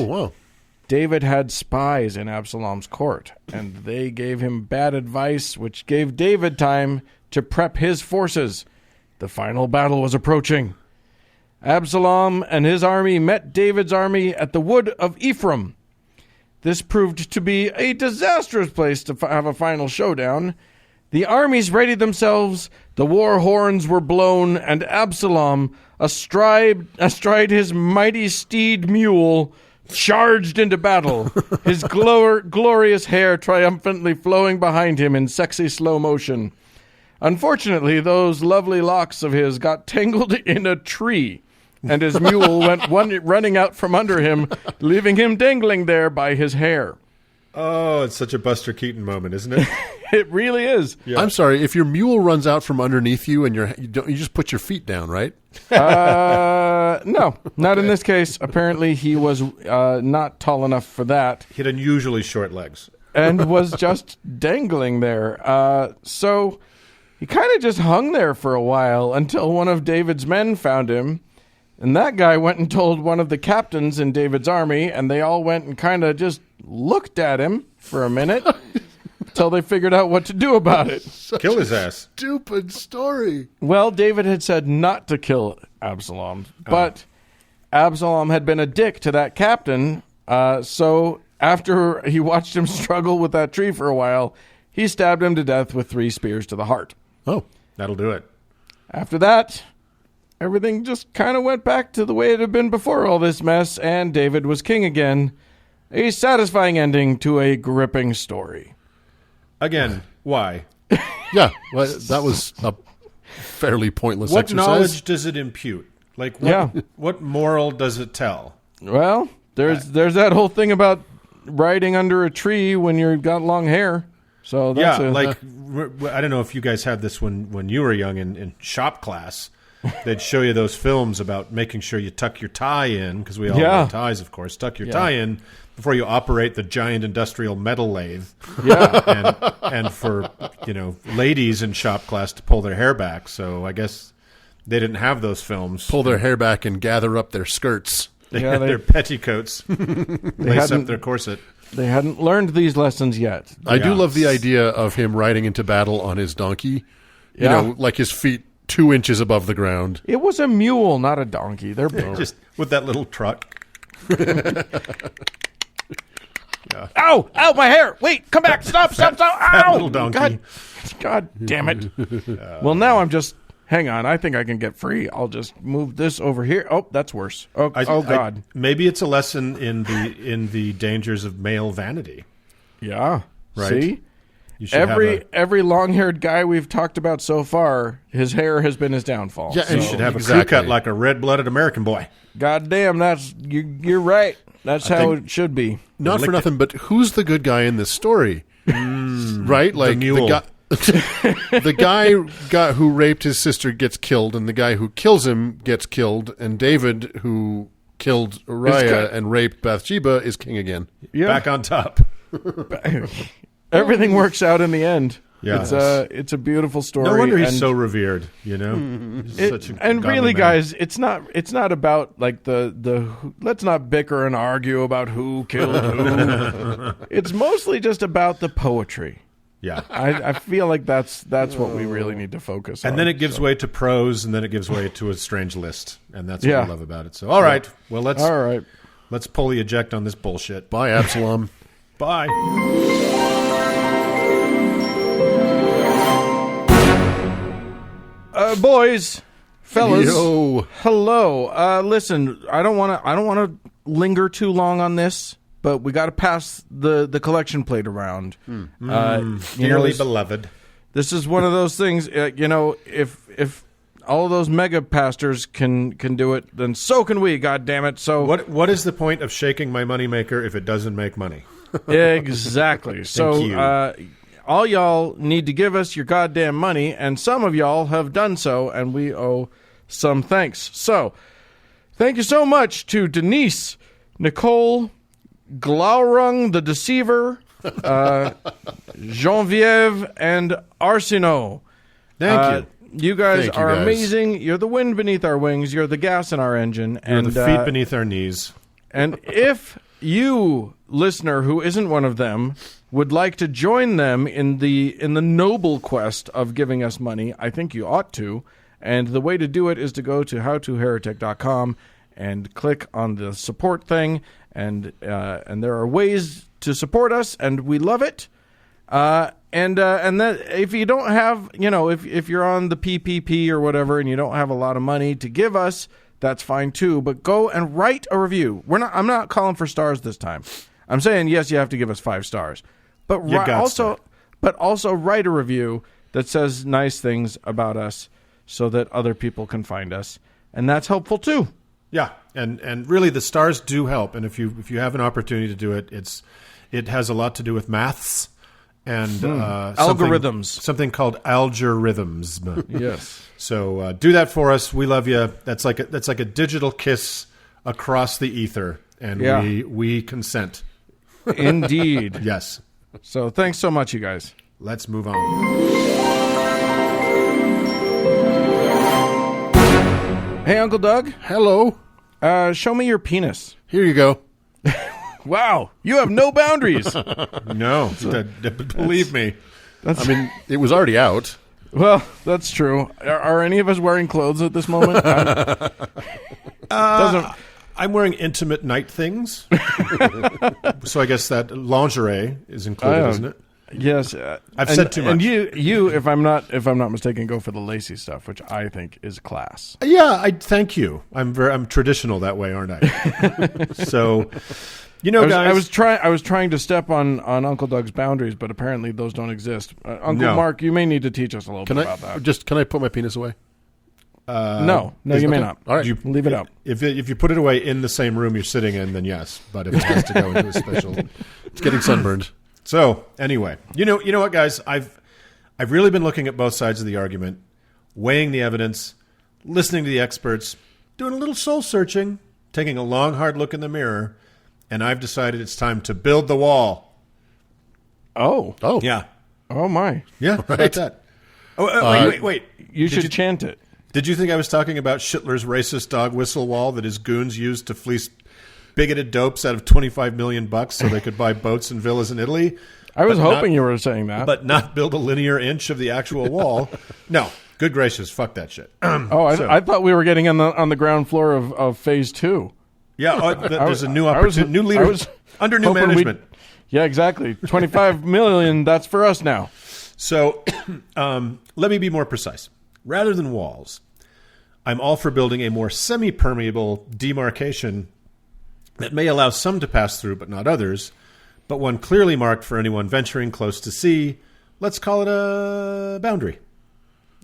David had spies in Absalom's court, and they gave him bad advice, which gave David time to prep his forces. The final battle was approaching. Absalom and his army met David's army at the wood of Ephraim. This proved to be a disastrous place to have a final showdown. The armies readied themselves, the war horns were blown, and Absalom, astride his mighty steed mule, charged into battle, his glorious hair triumphantly flowing behind him in sexy slow motion. Unfortunately, those lovely locks of his got tangled in a tree, and his mule went running out from under him, leaving him dangling there by his hair. Oh, it's such a Buster Keaton moment, isn't it? It really is. Yeah. I'm sorry, if your mule runs out from underneath you and you just put your feet down, right? No, not in this case. Apparently, he was not tall enough for that. He had unusually short legs. And was just dangling there. So he kind of just hung there for a while until one of David's men found him. And that guy went and told one of the captains in David's army, and they all went and kind of just looked at him for a minute until they figured out what to do about it. Kill his ass. Stupid story. Well, David had said not to kill Absalom, but Absalom had been a dick to that captain, so after he watched him struggle with that tree for a while, he stabbed him to death with 3 spears to the heart. Oh, that'll do it. After that, everything just kind of went back to the way it had been before all this mess, and David was king again. A satisfying ending to a gripping story. Again, why? Yeah, well, that was a fairly pointless What exercise. knowledge does it impute? Like, what moral does it tell? Well, there's that whole thing about riding under a tree when you've got long hair. So that's I don't know if you guys had this when you were young in shop class. They'd show you those films about making sure you tuck your tie in, because we all wear ties, of course. Tuck your tie in before you operate the giant industrial metal lathe. Yeah. and for, ladies in shop class to pull their hair back. So I guess they didn't have those films. Pull their hair back and gather up their skirts. They had their petticoats. Lace up their corset. They hadn't learned these lessons yet. I do love the idea of him riding into battle on his donkey. You know, like his feet 2 inches above the ground. It was a mule, not a donkey. They're just with that little truck. Ow! Ow, my hair! Wait, come back! Stop! Ow! Little donkey. God damn it. Well, now I'm just... Hang on, I think I can get free. I'll just move this over here. Oh, that's worse. Oh, God. Maybe it's a lesson in the dangers of male vanity. Yeah. Right. See? You should every long-haired guy we've talked about so far, his hair has been his downfall. Yeah, and you should have a crew cut like a red-blooded American boy. God damn, you're right. That's how it should be. Not for nothing, but who's the good guy in this story? Right? Like the mule. The guy who raped his sister gets killed, and the guy who kills him gets killed, and David, who killed Uriah and raped Bathsheba, is king again. Yeah. Back on top. Everything works out in the end. Yeah. It's a beautiful story. No wonder he's so revered, Such a and really, godly man. guys, it's not about like the let's not bicker and argue about who killed who. It's mostly just about the poetry. Yeah. I feel like that's what we really need to focus on. And then it gives way to prose, and then it gives way to a strange list, and that's what I love about it. So, all right, well, let's pull the eject on this bullshit. Bye, Absalom. Bye. Boys, fellas, Yo. hello. Listen, I don't want to linger too long on this, but we got to pass the collection plate around. Dearly beloved. This is one of those things. If all of those mega pastors can do it, then so can we. God damn it! So What is the point of shaking my moneymaker if it doesn't make money? Exactly. So all y'all need to give us your goddamn money, and some of y'all have done so, and we owe some thanks. So thank you so much to Denise, Nicole, Glaurung the Deceiver, Genevieve, and Arsino. Thank you. You guys Thank you, are guys. amazing. You're the wind beneath our wings. You're the gas in our engine. You're and the feet beneath our knees. And if you, listener, who isn't one of them, would like to join them in the noble quest of giving us money, I think you ought to. And the way to do it is to go to howtoheretic.com and click on the support thing. And there are ways to support us, and we love it. And that if you don't have, if you're on the PPP or whatever, and you don't have a lot of money to give us, that's fine too. But go and write a review. I'm not calling for stars this time. I'm saying yes, you have to give us 5 stars, but also write a review that says nice things about us, so that other people can find us, and that's helpful too. Yeah, and really the stars do help. And if you have an opportunity to do it, it has a lot to do with maths and Algorithms. something called algorithms. Yes. So do that for us. We love you. That's like a digital kiss across the ether, and Yeah. we consent. Indeed. Yes. So thanks so much, you guys. Let's move on. Hey, Uncle Doug, Hello. show me your penis. Here you go. Wow, you have no boundaries. No, believe me. I mean, it was already out. Well, that's true. Are any of us wearing clothes at this moment? I'm wearing intimate night things, so I guess that lingerie is included, isn't it? Yes, I've said too much. And you, if I'm not mistaken, go for the lacy stuff, which I think is class. Yeah, I thank you. I'm traditional that way, aren't I? So, guys, I was trying to step on Uncle Doug's boundaries, but apparently those don't exist. Uncle Mark, you may need to teach us a little bit about that. Can I put my penis away? No, you may not. All right. You Leave it up. If you put it away in the same room you're sitting in, then yes. But if it has to go into a special, It's getting sunburned. So anyway, you know what, guys? I've really been looking at both sides of the argument, weighing the evidence, listening to the experts, doing a little soul searching, taking a long, hard look in the mirror, and I've decided it's time to build the wall. Oh, Yeah. oh my! Yeah, how about that? Oh, wait. You should chant it. Did you think I was talking about Schindler's racist dog whistle wall that his goons used to fleece bigoted dopes out of $25 million so they could buy boats and villas in Italy? I was hoping you were saying that. But not build a linear inch of the actual wall. No. Good gracious, fuck that shit. I thought we were getting on the ground floor of phase 2. Yeah, there's a new opportunity, new leader under new management. Yeah, exactly. 25 million, that's for us now. So let me be more precise. Rather than walls, I'm all for building a more semi-permeable demarcation that may allow some to pass through but not others, but one clearly marked for anyone venturing close to sea. Let's call it a boundary.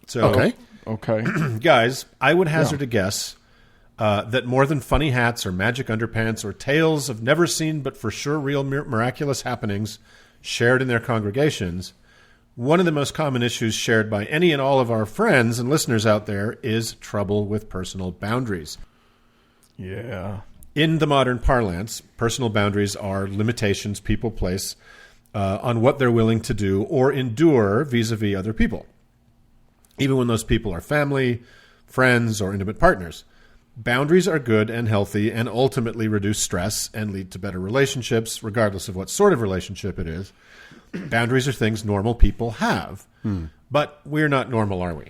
So, Okay. guys, I would hazard a guess that more than funny hats or magic underpants or tales of never seen but for sure real miraculous happenings shared in their congregations, one of the most common issues shared by any and all of our friends and listeners out there is trouble with personal boundaries. Yeah. In the modern parlance, personal boundaries are limitations people place on what they're willing to do or endure vis-a-vis other people, even when those people are family, friends, or intimate partners. Boundaries are good and healthy and ultimately reduce stress and lead to better relationships, regardless of what sort of relationship it is. Boundaries are things normal people have, but we're not normal, are we?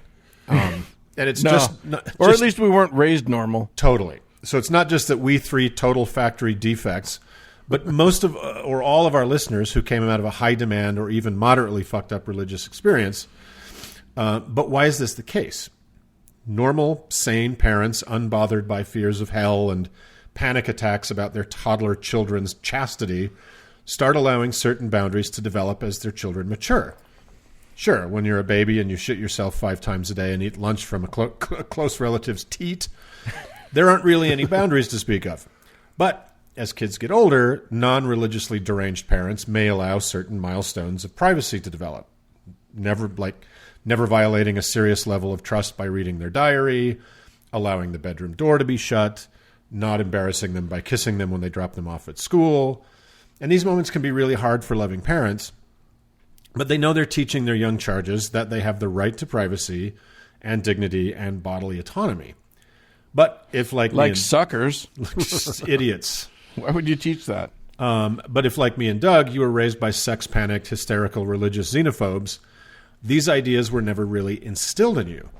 And it's or at least we weren't raised normal. Totally. So it's not just that we three total factory defects, but most of or all of our listeners who came out of a high demand or even moderately fucked up religious experience. But why is this the case? Normal, sane parents, unbothered by fears of hell and panic attacks about their toddler children's chastity, start allowing certain boundaries to develop as their children mature. Sure, when you're a baby and you shit yourself 5 times a day and eat lunch from a close relative's teat, there aren't really any boundaries to speak of. But as kids get older, non-religiously deranged parents may allow certain milestones of privacy to develop. Never violating a serious level of trust by reading their diary, allowing the bedroom door to be shut, not embarrassing them by kissing them when they drop them off at school. And these moments can be really hard for loving parents, but they know they're teaching their young charges that they have the right to privacy and dignity and bodily autonomy. But if like suckers, idiots. Why would you teach that? But if, like me and Doug, you were raised by sex-panicked, hysterical religious xenophobes, these ideas were never really instilled in you.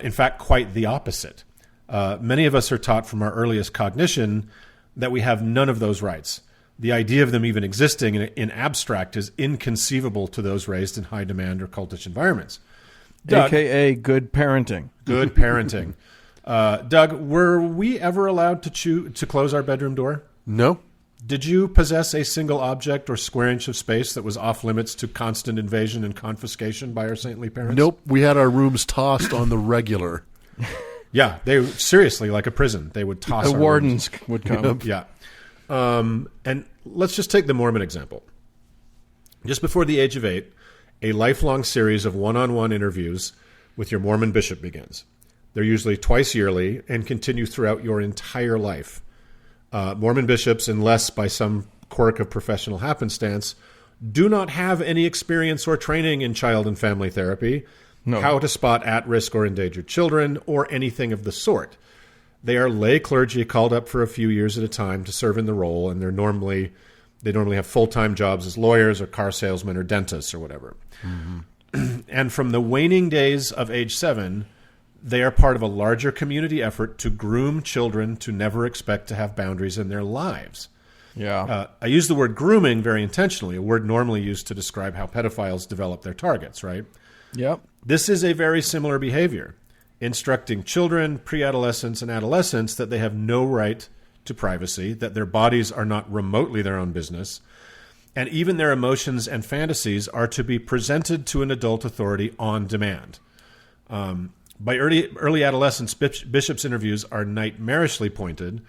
In fact, quite the opposite. Many of us are taught from our earliest cognition that we have none of those rights. The idea of them even existing in abstract is inconceivable to those raised in high-demand or cultish environments. Doug, AKA good parenting. Good parenting. Doug, were we ever allowed to close our bedroom door? No. Did you possess a single object or square inch of space that was off limits to constant invasion and confiscation by our saintly parents? Nope. We had our rooms tossed on the regular. Yeah, they seriously, like a prison. They would toss The our wardens rooms. would come. Yeah. And let's just take the Mormon example. Just before the age of 8, a lifelong series of one-on-one interviews with your Mormon bishop begins. They're usually twice yearly and continue throughout your entire life. Mormon bishops, unless by some quirk of professional happenstance, do not have any experience or training in child and family therapy, how to spot at-risk or endangered children, or anything of the sort. They are lay clergy called up for a few years at a time to serve in the role, and they normally have full-time jobs as lawyers or car salesmen or dentists or whatever. Mm-hmm. And from the waning days of age 7, they are part of a larger community effort to groom children to never expect to have boundaries in their lives. Yeah. I use the word grooming very intentionally, a word normally used to describe how pedophiles develop their targets, right? Yep. This is a very similar behavior, instructing children, pre-adolescents, and adolescents that they have no right to privacy, that their bodies are not remotely their own business, and even their emotions and fantasies are to be presented to an adult authority on demand. By early adolescence, bishops' interviews are nightmarishly pointed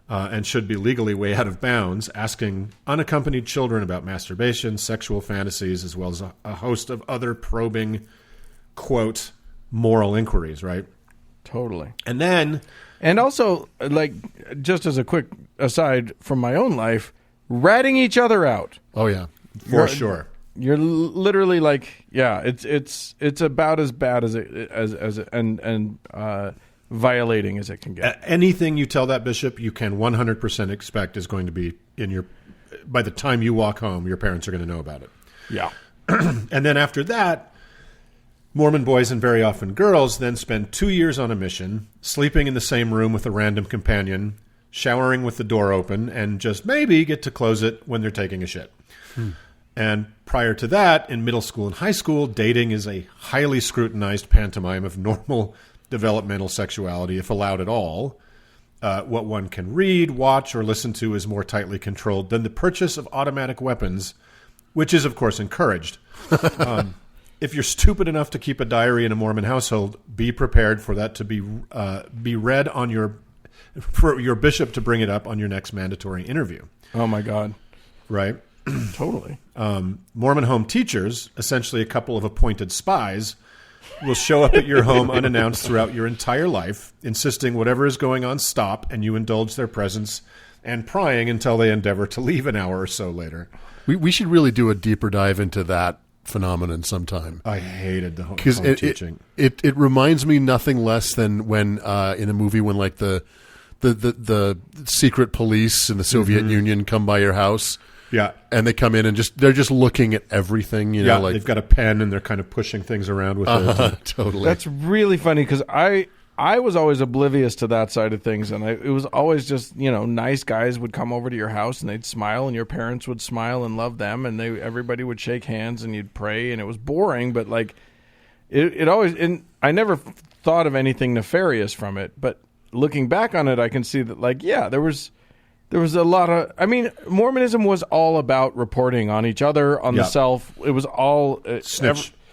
and should be legally way out of bounds, asking unaccompanied children about masturbation, sexual fantasies, as well as a host of other probing, quote, moral inquiries, right? Totally. And also, like, just as a quick aside from my own life, ratting each other out. Oh, yeah. For sure. You're literally like, yeah, it's about as bad as violating as it can get. Anything you tell that bishop, you can 100% expect is going to be by the time you walk home, your parents are going to know about it. Yeah. And then after that, Mormon boys and very often girls then spend 2 years on a mission, sleeping in the same room with a random companion, showering with the door open, and just maybe get to close it when they're taking a shit. And prior to that, in middle school and high school, dating is a highly scrutinized pantomime of normal developmental sexuality, if allowed at all. What one can read, watch, or listen to is more tightly controlled than the purchase of automatic weapons, which is, of course, encouraged. If you're stupid enough to keep a diary in a Mormon household, be prepared for that to be read on for your bishop to bring it up on your next mandatory interview. Oh, my God. Right? Totally. Mormon home teachers, essentially a couple of appointed spies, will show up at your home unannounced throughout your entire life, insisting whatever is going on stop, and you indulge their presence and prying until they endeavor to leave an hour or so later. We should really do a deeper dive into that phenomenon sometime. I hated the home teaching. It reminds me nothing less than when in a movie when like the secret police in the Soviet Union come by your house. Yeah. And they come in and they're just looking at everything, you know, like they've got a pen and they're kind of pushing things around with it. Totally. That's really funny because I was always oblivious to that side of things, and it was always just, you know, nice guys would come over to your house and they'd smile and your parents would smile and love them, and everybody would shake hands and you'd pray, and it was boring, but like it always, and I never thought of anything nefarious from it, but looking back on it, I can see that, like, yeah, there was a lot of, I mean, Mormonism was all about reporting on each other, on the self. It was all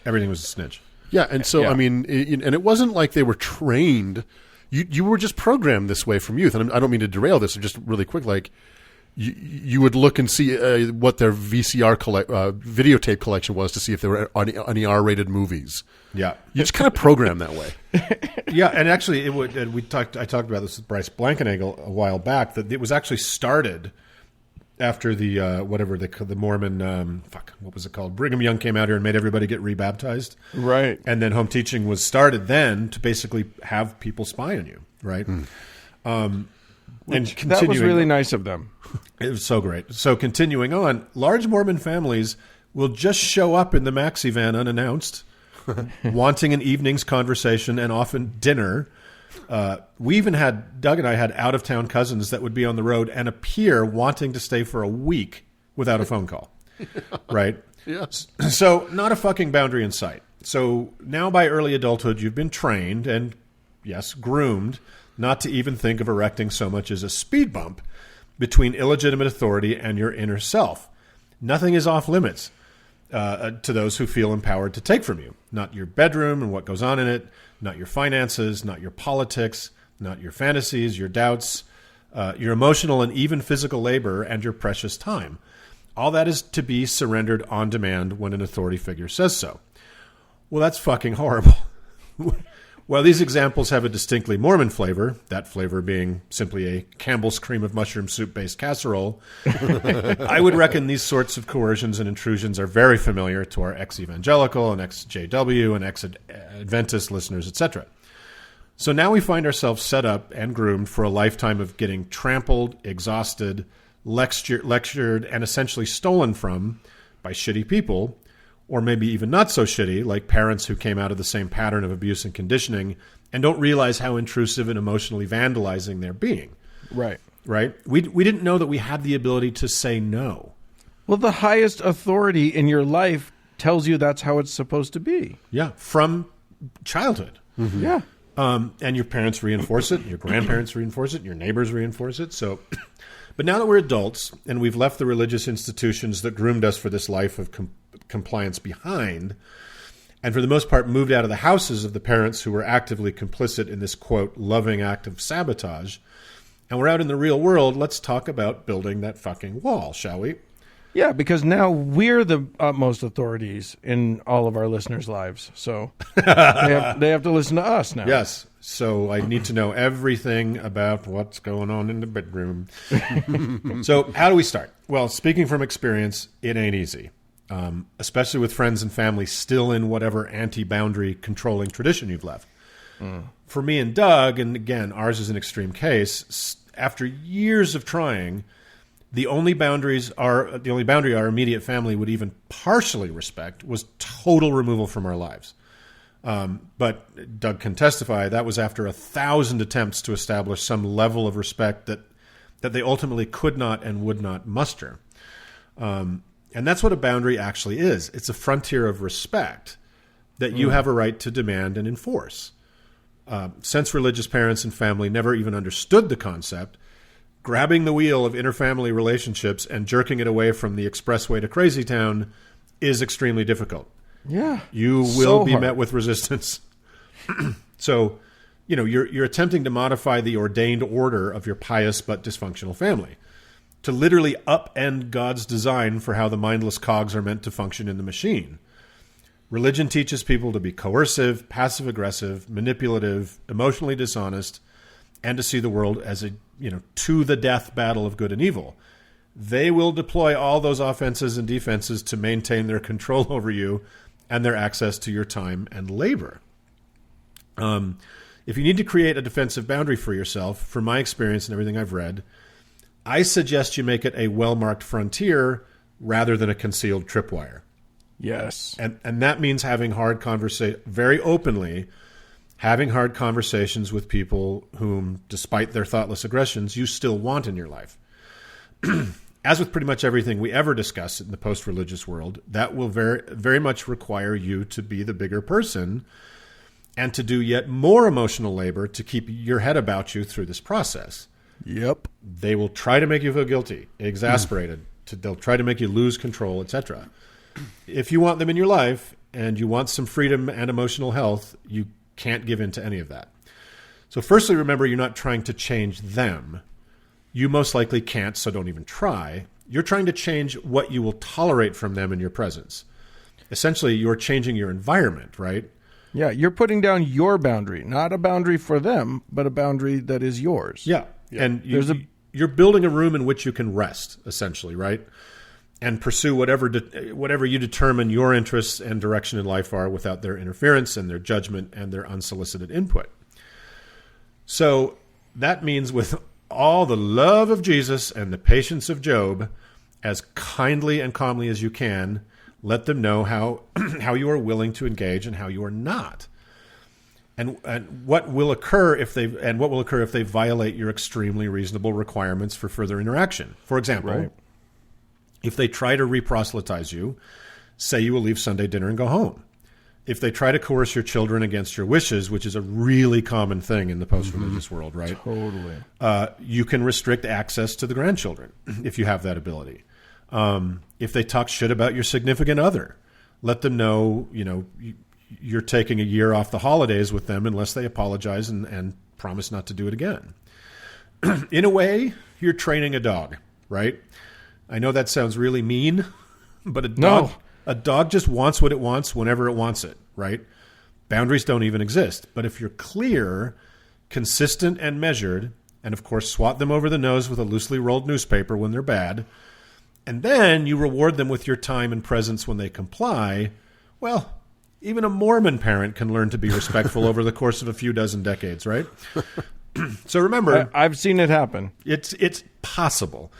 Everything was a snitch. Yeah, and so, Yeah. I mean, and it wasn't like they were trained. You were just programmed this way from youth. And I don't mean to derail this, just really quick, like, you would look and see what their VCR videotape collection was to see if there were any R-rated movies. Yeah. You just kind of program that way. Yeah, and actually, I talked about this with Bryce Blankenagel a while back, that it was actually started after the the Mormon what was it called? Brigham Young came out here and made everybody get rebaptized, Right. and then home teaching was started then to basically have people spy on you, right? And That was really nice of them. It was so great. So continuing on, large Mormon families will just show up in the maxi van unannounced, wanting an evening's conversation and often dinner. We even had, Doug and I had out-of-town cousins that would be on the road and appear wanting to stay for a week without a phone call, right? Yes. So not a fucking boundary in sight. So now by early adulthood, you've been trained and, yes, groomed not to even think of erecting so much as a speed bump between illegitimate authority and your inner self. Nothing is off limits to those who feel empowered to take from you. Not your bedroom and what goes on in it, not your finances, not your politics, not your fantasies, your doubts, your emotional and even physical labor, and your precious time. All that is to be surrendered on demand when an authority figure says so. Well, that's fucking horrible. While these examples have a distinctly Mormon flavor, that flavor being simply a Campbell's cream of mushroom soup-based casserole, I would reckon these sorts of coercions and intrusions are very familiar to our ex-evangelical and ex-JW and ex-Adventist listeners, etc. So now we find ourselves set up and groomed for a lifetime of getting trampled, exhausted, lectured, and essentially stolen from by shitty people, or maybe even not so shitty, like parents who came out of the same pattern of abuse and conditioning and don't realize how intrusive and emotionally vandalizing they're being. Right. Right? We didn't know that we had the ability to say no. Well, the highest authority in your life tells you that's how it's supposed to be. Yeah, from childhood. Yeah. And your parents reinforce it, your grandparents reinforce it, your neighbors reinforce it. So, but now that we're adults and we've left the religious institutions that groomed us for this life of compliance behind, and for the most part moved out of the houses of the parents who were actively complicit in this, quote, loving act of sabotage, and we're out in the real world, let's talk about building that fucking wall, shall we? Yeah, because now we're the utmost authorities in all of our listeners' lives. So they have to listen to us now. Yes. So I need to know everything about what's going on in the bedroom. So how do we start? Well, speaking from experience, it ain't easy. Especially with friends and family still in whatever anti-boundary controlling tradition you've left. For me and Doug, and again, ours is an extreme case, after years of trying, the only boundary our immediate family would even partially respect was total removal from our lives. But Doug can testify that was after 1,000 attempts to establish some level of respect that they ultimately could not and would not muster. And that's what a boundary actually is. It's a frontier of respect that you have a right to demand and enforce. Since religious parents and family never even understood the concept, grabbing the wheel of interfamily relationships and jerking it away from the expressway to Crazy Town is extremely difficult. Yeah. You will So be hard. met with resistance. So, you're attempting to modify the ordained order of your pious but dysfunctional family, to literally upend God's design for how the mindless cogs are meant to function in the machine. Religion teaches people to be coercive, passive-aggressive, manipulative, emotionally dishonest, and to see the world as a, to-the-death battle of good and evil. They will deploy all those offenses and defenses to maintain their control over you and their access to your time and labor. If you need to create a defensive boundary for yourself, from my experience and everything I've read, I suggest you make it a well-marked frontier rather than a concealed tripwire. Yes. And that means having very openly, having hard conversations with people whom, despite their thoughtless aggressions, you still want in your life. As with pretty much everything we ever discuss in the post-religious world, that will very, very much require you to be the bigger person and to do yet more emotional labor to keep your head about you through this process. Yep. They will try to make you feel guilty, exasperated. They'll try to make you lose control, etc. If you want them in your life, and you want some freedom and emotional health, you can't give in to any of that. So firstly, remember, you're not trying to change them. You most likely can't, so don't even try. You're trying to change what you will tolerate from them in your presence. Essentially, you're changing your environment, right? Yeah, you're putting down your boundary, not a boundary for them, but a boundary that is yours. Yeah. And you're building a room in which you can rest, essentially, right? And pursue whatever you determine your interests and direction in life are without their interference and their judgment and their unsolicited input. So that means, with all the love of Jesus and the patience of Job, as kindly and calmly as you can, let them know how you are willing to engage and how you are not. And what will occur if they violate your extremely reasonable requirements for further interaction. For example, if they try to re-proselytize you, say you will leave Sunday dinner and go home. If they try to coerce your children against your wishes, which is a really common thing in the post-religious world, right? Totally. You can restrict access to the grandchildren if you have that ability. If they talk shit about your significant other, let them know, you're taking a year off the holidays with them unless they apologize and promise not to do it again. In a way, you're training a dog, right? I know that sounds really mean, but a dog just wants what it wants whenever it wants it, right? Boundaries don't even exist. But if you're clear, consistent, and measured, and of course swat them over the nose with a loosely rolled newspaper when they're bad, and then you reward them with your time and presence when they comply, well, even a Mormon parent can learn to be respectful over the course of a few dozen decades, right? So remember, I've seen it happen. It's possible.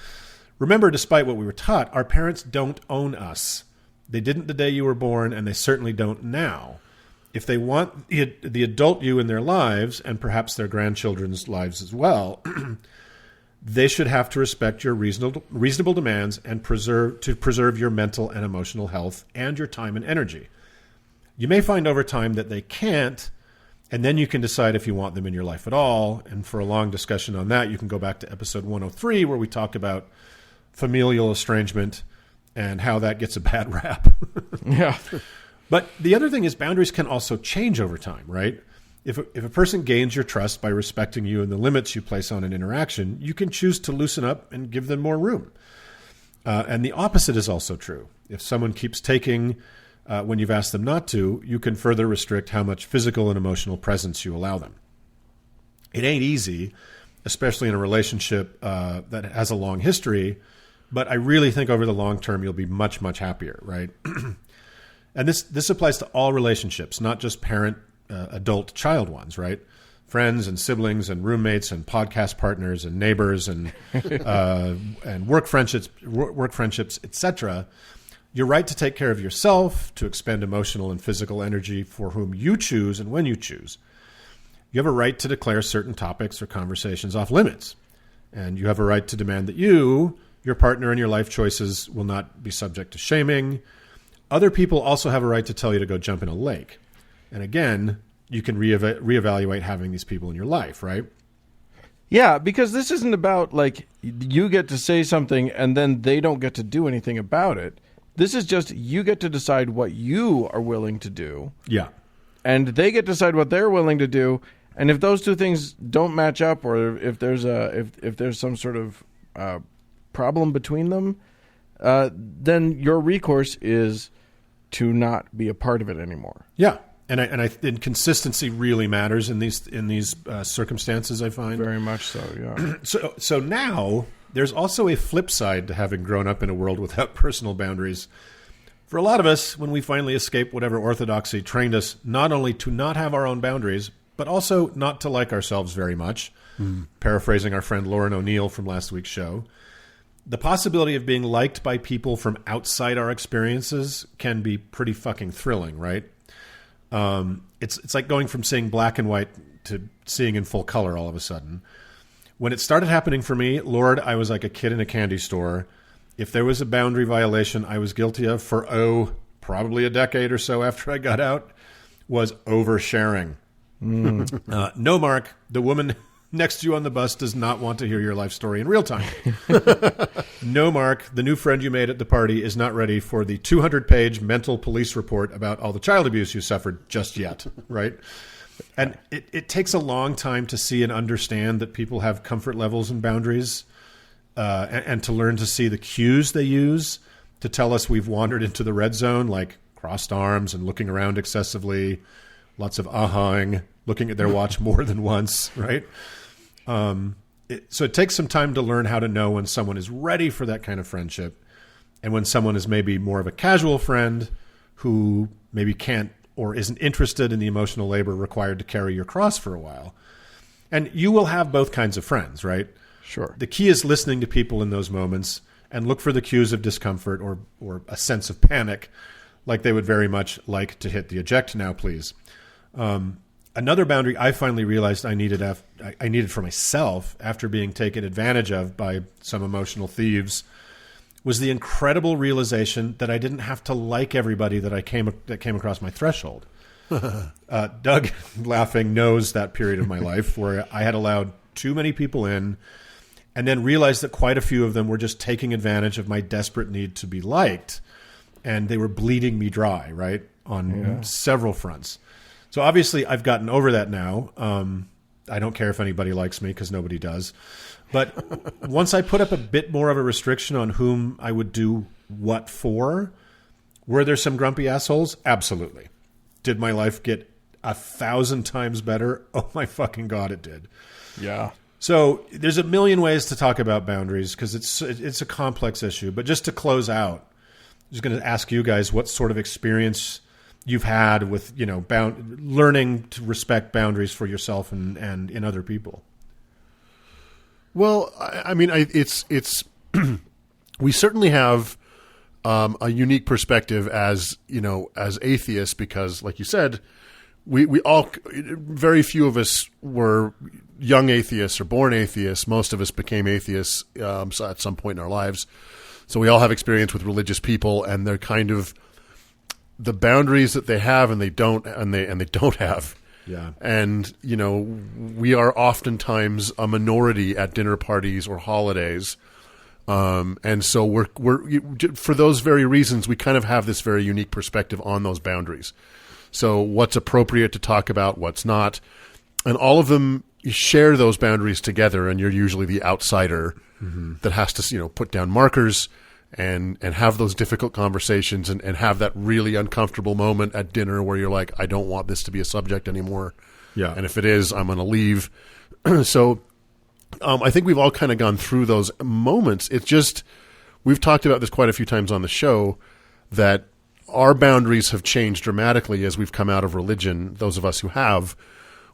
Remember, despite what we were taught, our parents don't own us. They didn't the day you were born, and they certainly don't now. If they want the adult you in their lives, and perhaps their grandchildren's lives as well, they should have to respect your reasonable demands and preserve your mental and emotional health and your time and energy. You may find over time that they can't, and then you can decide if you want them in your life at all. And for a long discussion on that, you can go back to episode 103, where we talked about familial estrangement and how that gets a bad rap. Yeah. But the other thing is, boundaries can also change over time, right? If a person gains your trust by respecting you and the limits you place on an interaction, you can choose to loosen up and give them more room. And the opposite is also true. If someone keeps taking when you've asked them not to, you can further restrict how much physical and emotional presence you allow them. It ain't easy, especially in a relationship that has a long history, but I really think over the long term you'll be much, much happier, right? And this applies to all relationships, not just parent, adult, child ones, right? Friends and siblings and roommates and podcast partners and neighbors and work friendships, etc. Your right to take care of yourself, to expend emotional and physical energy for whom you choose and when you choose. You have a right to declare certain topics or conversations off limits. And you have a right to demand that you, your partner, and your life choices will not be subject to shaming. Other people also have a right to tell you to go jump in a lake. And again, you can reevaluate having these people in your life, right? Yeah, because this isn't about like you get to say something and then they don't get to do anything about it. This is just you get to decide what you are willing to do. Yeah. And they get to decide what they're willing to do. And if those two things don't match up, or if there's if there's some sort of problem between them, then your recourse is to not be a part of it anymore. Yeah. And consistency really matters in these circumstances, I find. Very much so, yeah. So now there's also a flip side to having grown up in a world without personal boundaries. For a lot of us, when we finally escape whatever orthodoxy trained us not only to not have our own boundaries, but also not to like ourselves very much, paraphrasing our friend Lauren O'Neill from last week's show, the possibility of being liked by people from outside our experiences can be pretty fucking thrilling, right? It's like going from seeing black and white to seeing in full color all of a sudden. When it started happening for me, Lord, I was like a kid in a candy store. If there was a boundary violation I was guilty of for, probably a decade or so after I got out, was oversharing. No, Mark, the woman next to you on the bus does not want to hear your life story in real time. No, Mark, the new friend you made at the party is not ready for the 200-page mental police report about all the child abuse you suffered just yet, right? And it takes a long time to see and understand that people have comfort levels and boundaries, and to learn to see the cues they use to tell us we've wandered into the red zone, like crossed arms and looking around excessively, lots of ahhing, looking at their watch more than once, right? So it takes some time to learn how to know when someone is ready for that kind of friendship and when someone is maybe more of a casual friend who maybe can't or isn't interested in the emotional labor required to carry your cross for a while. And you will have both kinds of friends, right? Sure. The key is listening to people in those moments and look for the cues of discomfort or a sense of panic, like they would very much like to hit the eject now, please. Another boundary I finally realized I needed for myself after being taken advantage of by some emotional thieves was the incredible realization that I didn't have to like everybody that came across my threshold. Doug, laughing, knows that period of my life where I had allowed too many people in and then realized that quite a few of them were just taking advantage of my desperate need to be liked, and they were bleeding me dry, right, on several fronts. So obviously I've gotten over that now. I don't care if anybody likes me because nobody does. But once I put up a bit more of a restriction on whom I would do what for, were there some grumpy assholes? Absolutely. Did my life get 1,000 times better? Oh my fucking God, it did. Yeah. So there's a million ways to talk about boundaries because it's a complex issue. But just to close out, I'm just going to ask you guys what sort of experience you've had with, learning to respect boundaries for yourself and in other people. Well, I mean, it's we certainly have a unique perspective as atheists because, like you said, we all, very few of us were young atheists or born atheists. Most of us became atheists at some point in our lives. So we all have experience with religious people, and they're kind of the boundaries that they have and they don't have. Yeah. And, we are oftentimes a minority at dinner parties or holidays. And so we're for those very reasons, we kind of have this very unique perspective on those boundaries. So what's appropriate to talk about, what's not, and all of them share those boundaries together. And you're usually the outsider that has to, put down markers and have those difficult conversations and have that really uncomfortable moment at dinner where you're like, I don't want this to be a subject anymore. Yeah. And if it is, I'm going to leave. So I think we've all kind of gone through those moments. It's just, we've talked about this quite a few times on the show, that our boundaries have changed dramatically as we've come out of religion, those of us who have.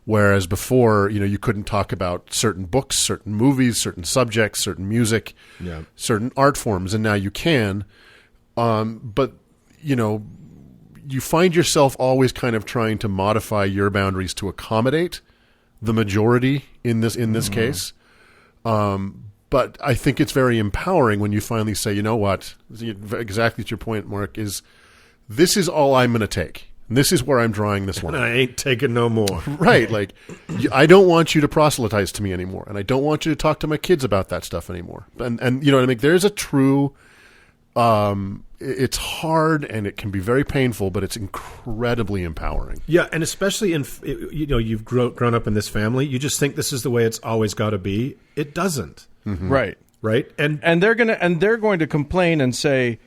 Whereas before, you couldn't talk about certain books, certain movies, certain subjects, certain music, certain art forms, and now you can. But, you find yourself always kind of trying to modify your boundaries to accommodate the majority in this case. But I think it's very empowering when you finally say, you know what, exactly to your point, Mark, this is all I'm going to take. This is where I'm drawing this line. And I ain't taking no more. Right. Like, I don't want you to proselytize to me anymore. And I don't want you to talk to my kids about that stuff anymore. And you know what I mean? There's a true, it's hard and it can be very painful, but it's incredibly empowering. Yeah. And especially you've grown up in this family. You just think this is the way it's always got to be. It doesn't. Mm-hmm. Right. Right. And they're going to complain and say,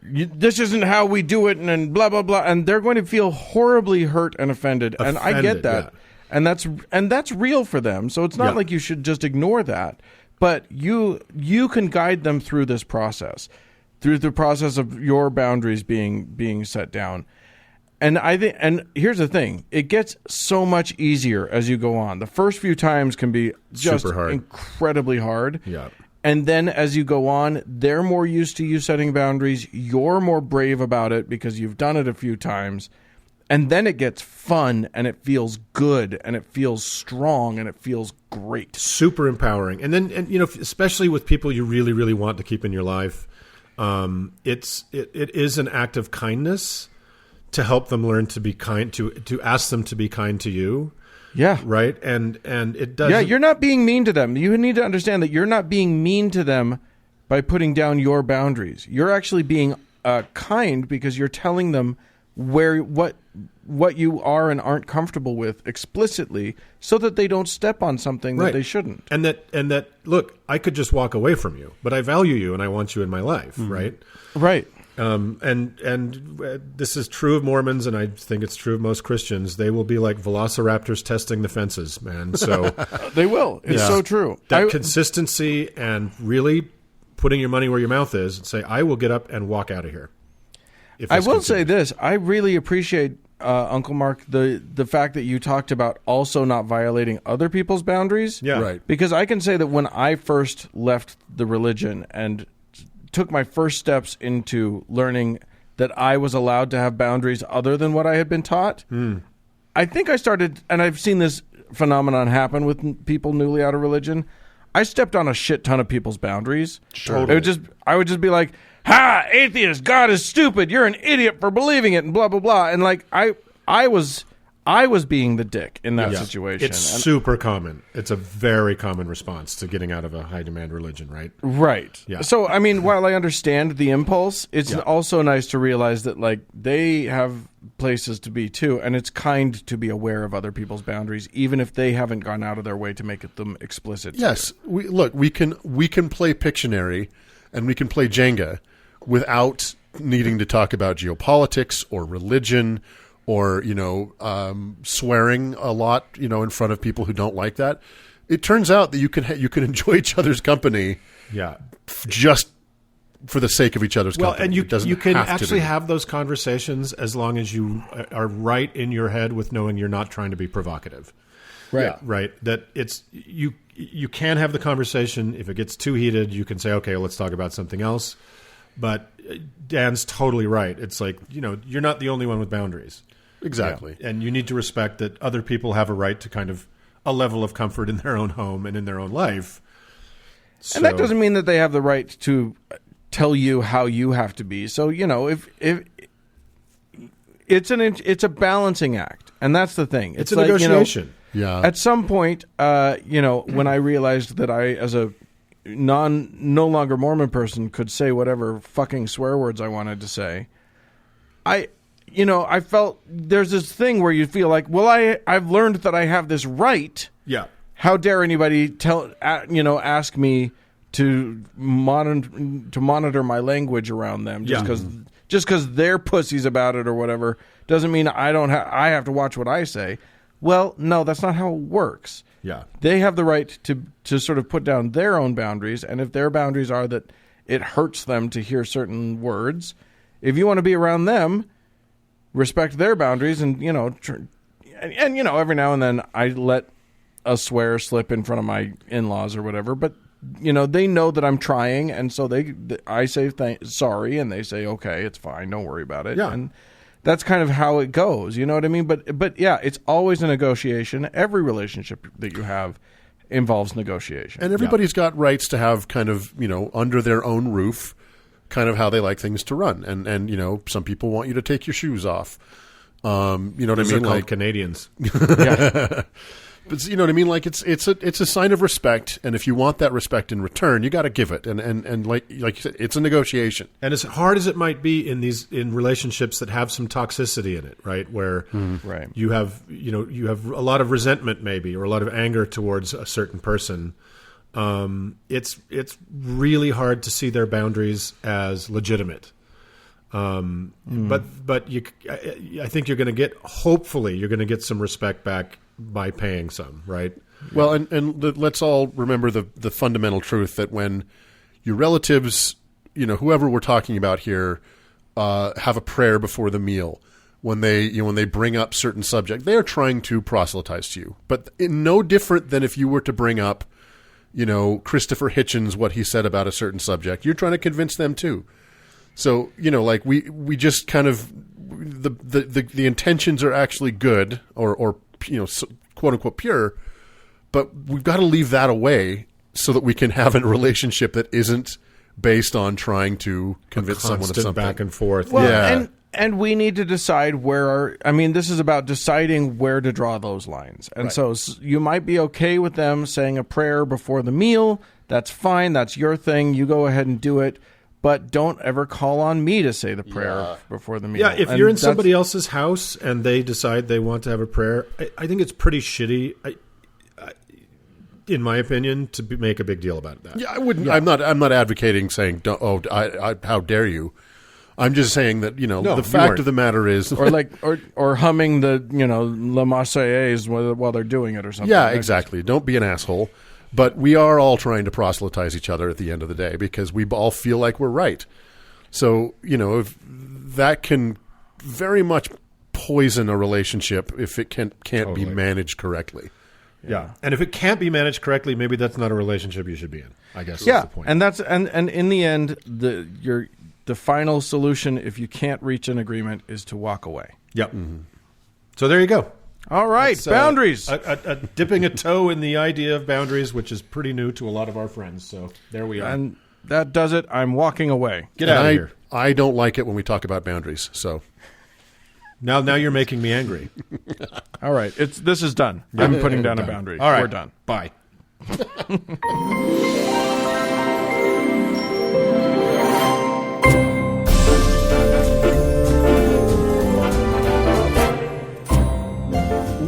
this isn't how we do it, and blah blah blah, and they're going to feel horribly hurt and offended, and I get that, and that's real for them. So it's not like you should just ignore that, but you can guide them through this process, through the process of your boundaries being set down, and and here's the thing: it gets so much easier as you go on. The first few times can be just super hard, incredibly hard. Yeah. And then as you go on, they're more used to you setting boundaries. You're more brave about it because you've done it a few times. And then it gets fun and it feels good and it feels strong and it feels great. Super empowering. And then, especially with people you really, really want to keep in your life, it is an act of kindness to help them learn to be kind, to ask them to be kind to you. Yeah. Right? And it does. Yeah, you're not being mean to them. You need to understand that you're not being mean to them by putting down your boundaries. You're actually being kind because you're telling them what you are and aren't comfortable with explicitly, so that they don't step on something that they shouldn't. And that look, I could just walk away from you, but I value you and I want you in my life, right? Right. And this is true of Mormons, and I think it's true of most Christians. They will be like velociraptors testing the fences, man. So they will. It's so true. That consistency and really putting your money where your mouth is, and say, I will get up and walk out of here. I will say this. I really appreciate, Uncle Mark, the fact that you talked about also not violating other people's boundaries. Yeah. Right. Because I can say that when I first left the religion and took my first steps into learning that I was allowed to have boundaries other than what I had been taught, I think I started, and I've seen this phenomenon happen with people newly out of religion, I stepped on a shit ton of people's boundaries. Sure. I would just be like, "Ha, atheist, God is stupid. You're an idiot for believing it," and blah blah blah. And like I was being the dick in that situation. It's super common. It's a very common response to getting out of a high demand religion, right? Right. Yeah. So I mean, while I understand the impulse, it's also nice to realize that like they have places to be too, and it's kind to be aware of other people's boundaries, even if they haven't gone out of their way to make them explicit. Yes. We can play Pictionary and we can play Jenga without needing to talk about geopolitics or religion or, swearing a lot, in front of people who don't like that. It turns out that you can enjoy each other's company just for the sake of each other's company. Well, and you can actually have have those conversations as long as you are right in your head with knowing you're not trying to be provocative. Right. Yeah, right. That it's you can have the conversation. If it gets too heated, you can say, okay, let's talk about something else. But Dan's totally right. It's like, you're not the only one with boundaries. Exactly. Yeah. And you need to respect that other people have a right to kind of a level of comfort in their own home and in their own life. And that doesn't mean that they have the right to tell you how you have to be. So, if it's a balancing act, and that's the thing. It's a negotiation. At some point, when I realized that I, as a no longer Mormon person, could say whatever fucking swear words I wanted to say, I felt there's this thing where you feel like, well, I've learned that I have this right. Yeah. How dare anybody ask me to monitor my language around them just because they're pussies about it or whatever doesn't mean I have to watch what I say. Well, no, that's not how it works. Yeah. They have the right to sort of put down their own boundaries, and if their boundaries are that it hurts them to hear certain words, if you want to be around them, respect their boundaries, and every now and then I let a swear slip in front of my in-laws or whatever, but they know that I'm trying, and so I say sorry, and they say okay, it's fine, don't worry about it. Yeah. And that's kind of how it goes. You know what I mean? But yeah, it's always a negotiation. Every relationship that you have involves negotiation. And everybody's got rights to have kind of, under their own roof, kind of how they like things to run. And some people want you to take your shoes off. You know what Those I mean? are called Like Canadians. Yeah. But you know what I mean? Like it's a sign of respect, and if you want that respect in return, you got to give it. And like you said, it's a negotiation. And as hard as it might be in relationships that have some toxicity in it, right? Where Right. you have a lot of resentment maybe, or a lot of anger towards a certain person. It's really hard to see their boundaries as legitimate. But I think hopefully you're going to get some respect back by paying some, right? Well, and let's all remember the fundamental truth that when your relatives, whoever we're talking about here, have a prayer before the meal, when they bring up certain subject, they are trying to proselytize to you. But no different than if you were to bring up, Christopher Hitchens, what he said about a certain subject, you're trying to convince them too. So, like we just kind of the intentions are actually good or quote unquote pure, but we've got to leave that away so that we can have a relationship that isn't based on trying to convince someone of something. Back and forth. Well, yeah. And we need to decide this is about deciding where to draw those lines. And so you might be okay with them saying a prayer before the meal. That's fine. That's your thing. You go ahead and do it. But don't ever call on me to say the prayer before the meal. Yeah, if you're in somebody else's house and they decide they want to have a prayer, I think it's pretty shitty, in my opinion, to make a big deal about that. Yeah, I wouldn't. Yeah. I'm not advocating saying, how dare you? I'm just saying that the fact of the matter is, or humming the La Marseillaise while they're doing it or something. Yeah, exactly. Don't be an asshole. But we are all trying to proselytize each other at the end of the day because we all feel like we're right. So if that can very much poison a relationship if it can't be managed correctly. Yeah, and if it can't be managed correctly, maybe that's not a relationship you should be in. I guess. Yeah, that's the point. And that's and in the end, the final solution, if you can't reach an agreement, is to walk away. Yep. Mm-hmm. So there you go. All right, that's, boundaries. Dipping a toe in the idea of boundaries, which is pretty new to a lot of our friends. So there we are. And that does it. I'm walking away. Get out of here. I don't like it when we talk about boundaries. So now you're making me angry. All right, this is done. I'm putting down a boundary. All right, we're done. Bye.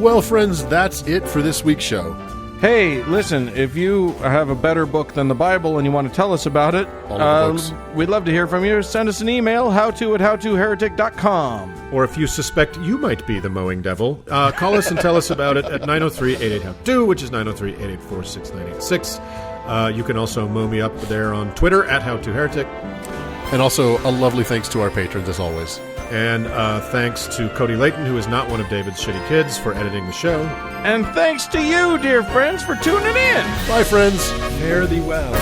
Well, friends, that's it for this week's show. Hey, listen, if you have a better book than the Bible and you want to tell us about it, we'd love to hear from you. Send us an email, howto@howtoheretic.com. Or if you suspect you might be the Mowing Devil, call us and tell us about it at 903-88-HOW-TO, which is 903-884-6986. You can also mow me up there on Twitter at howtoheretic. And also a lovely thanks to our patrons, as always. And thanks to Cody Layton, who is not one of David's shitty kids, for editing the show. And thanks to you, dear friends, for tuning in. Bye, friends. Fare thee well.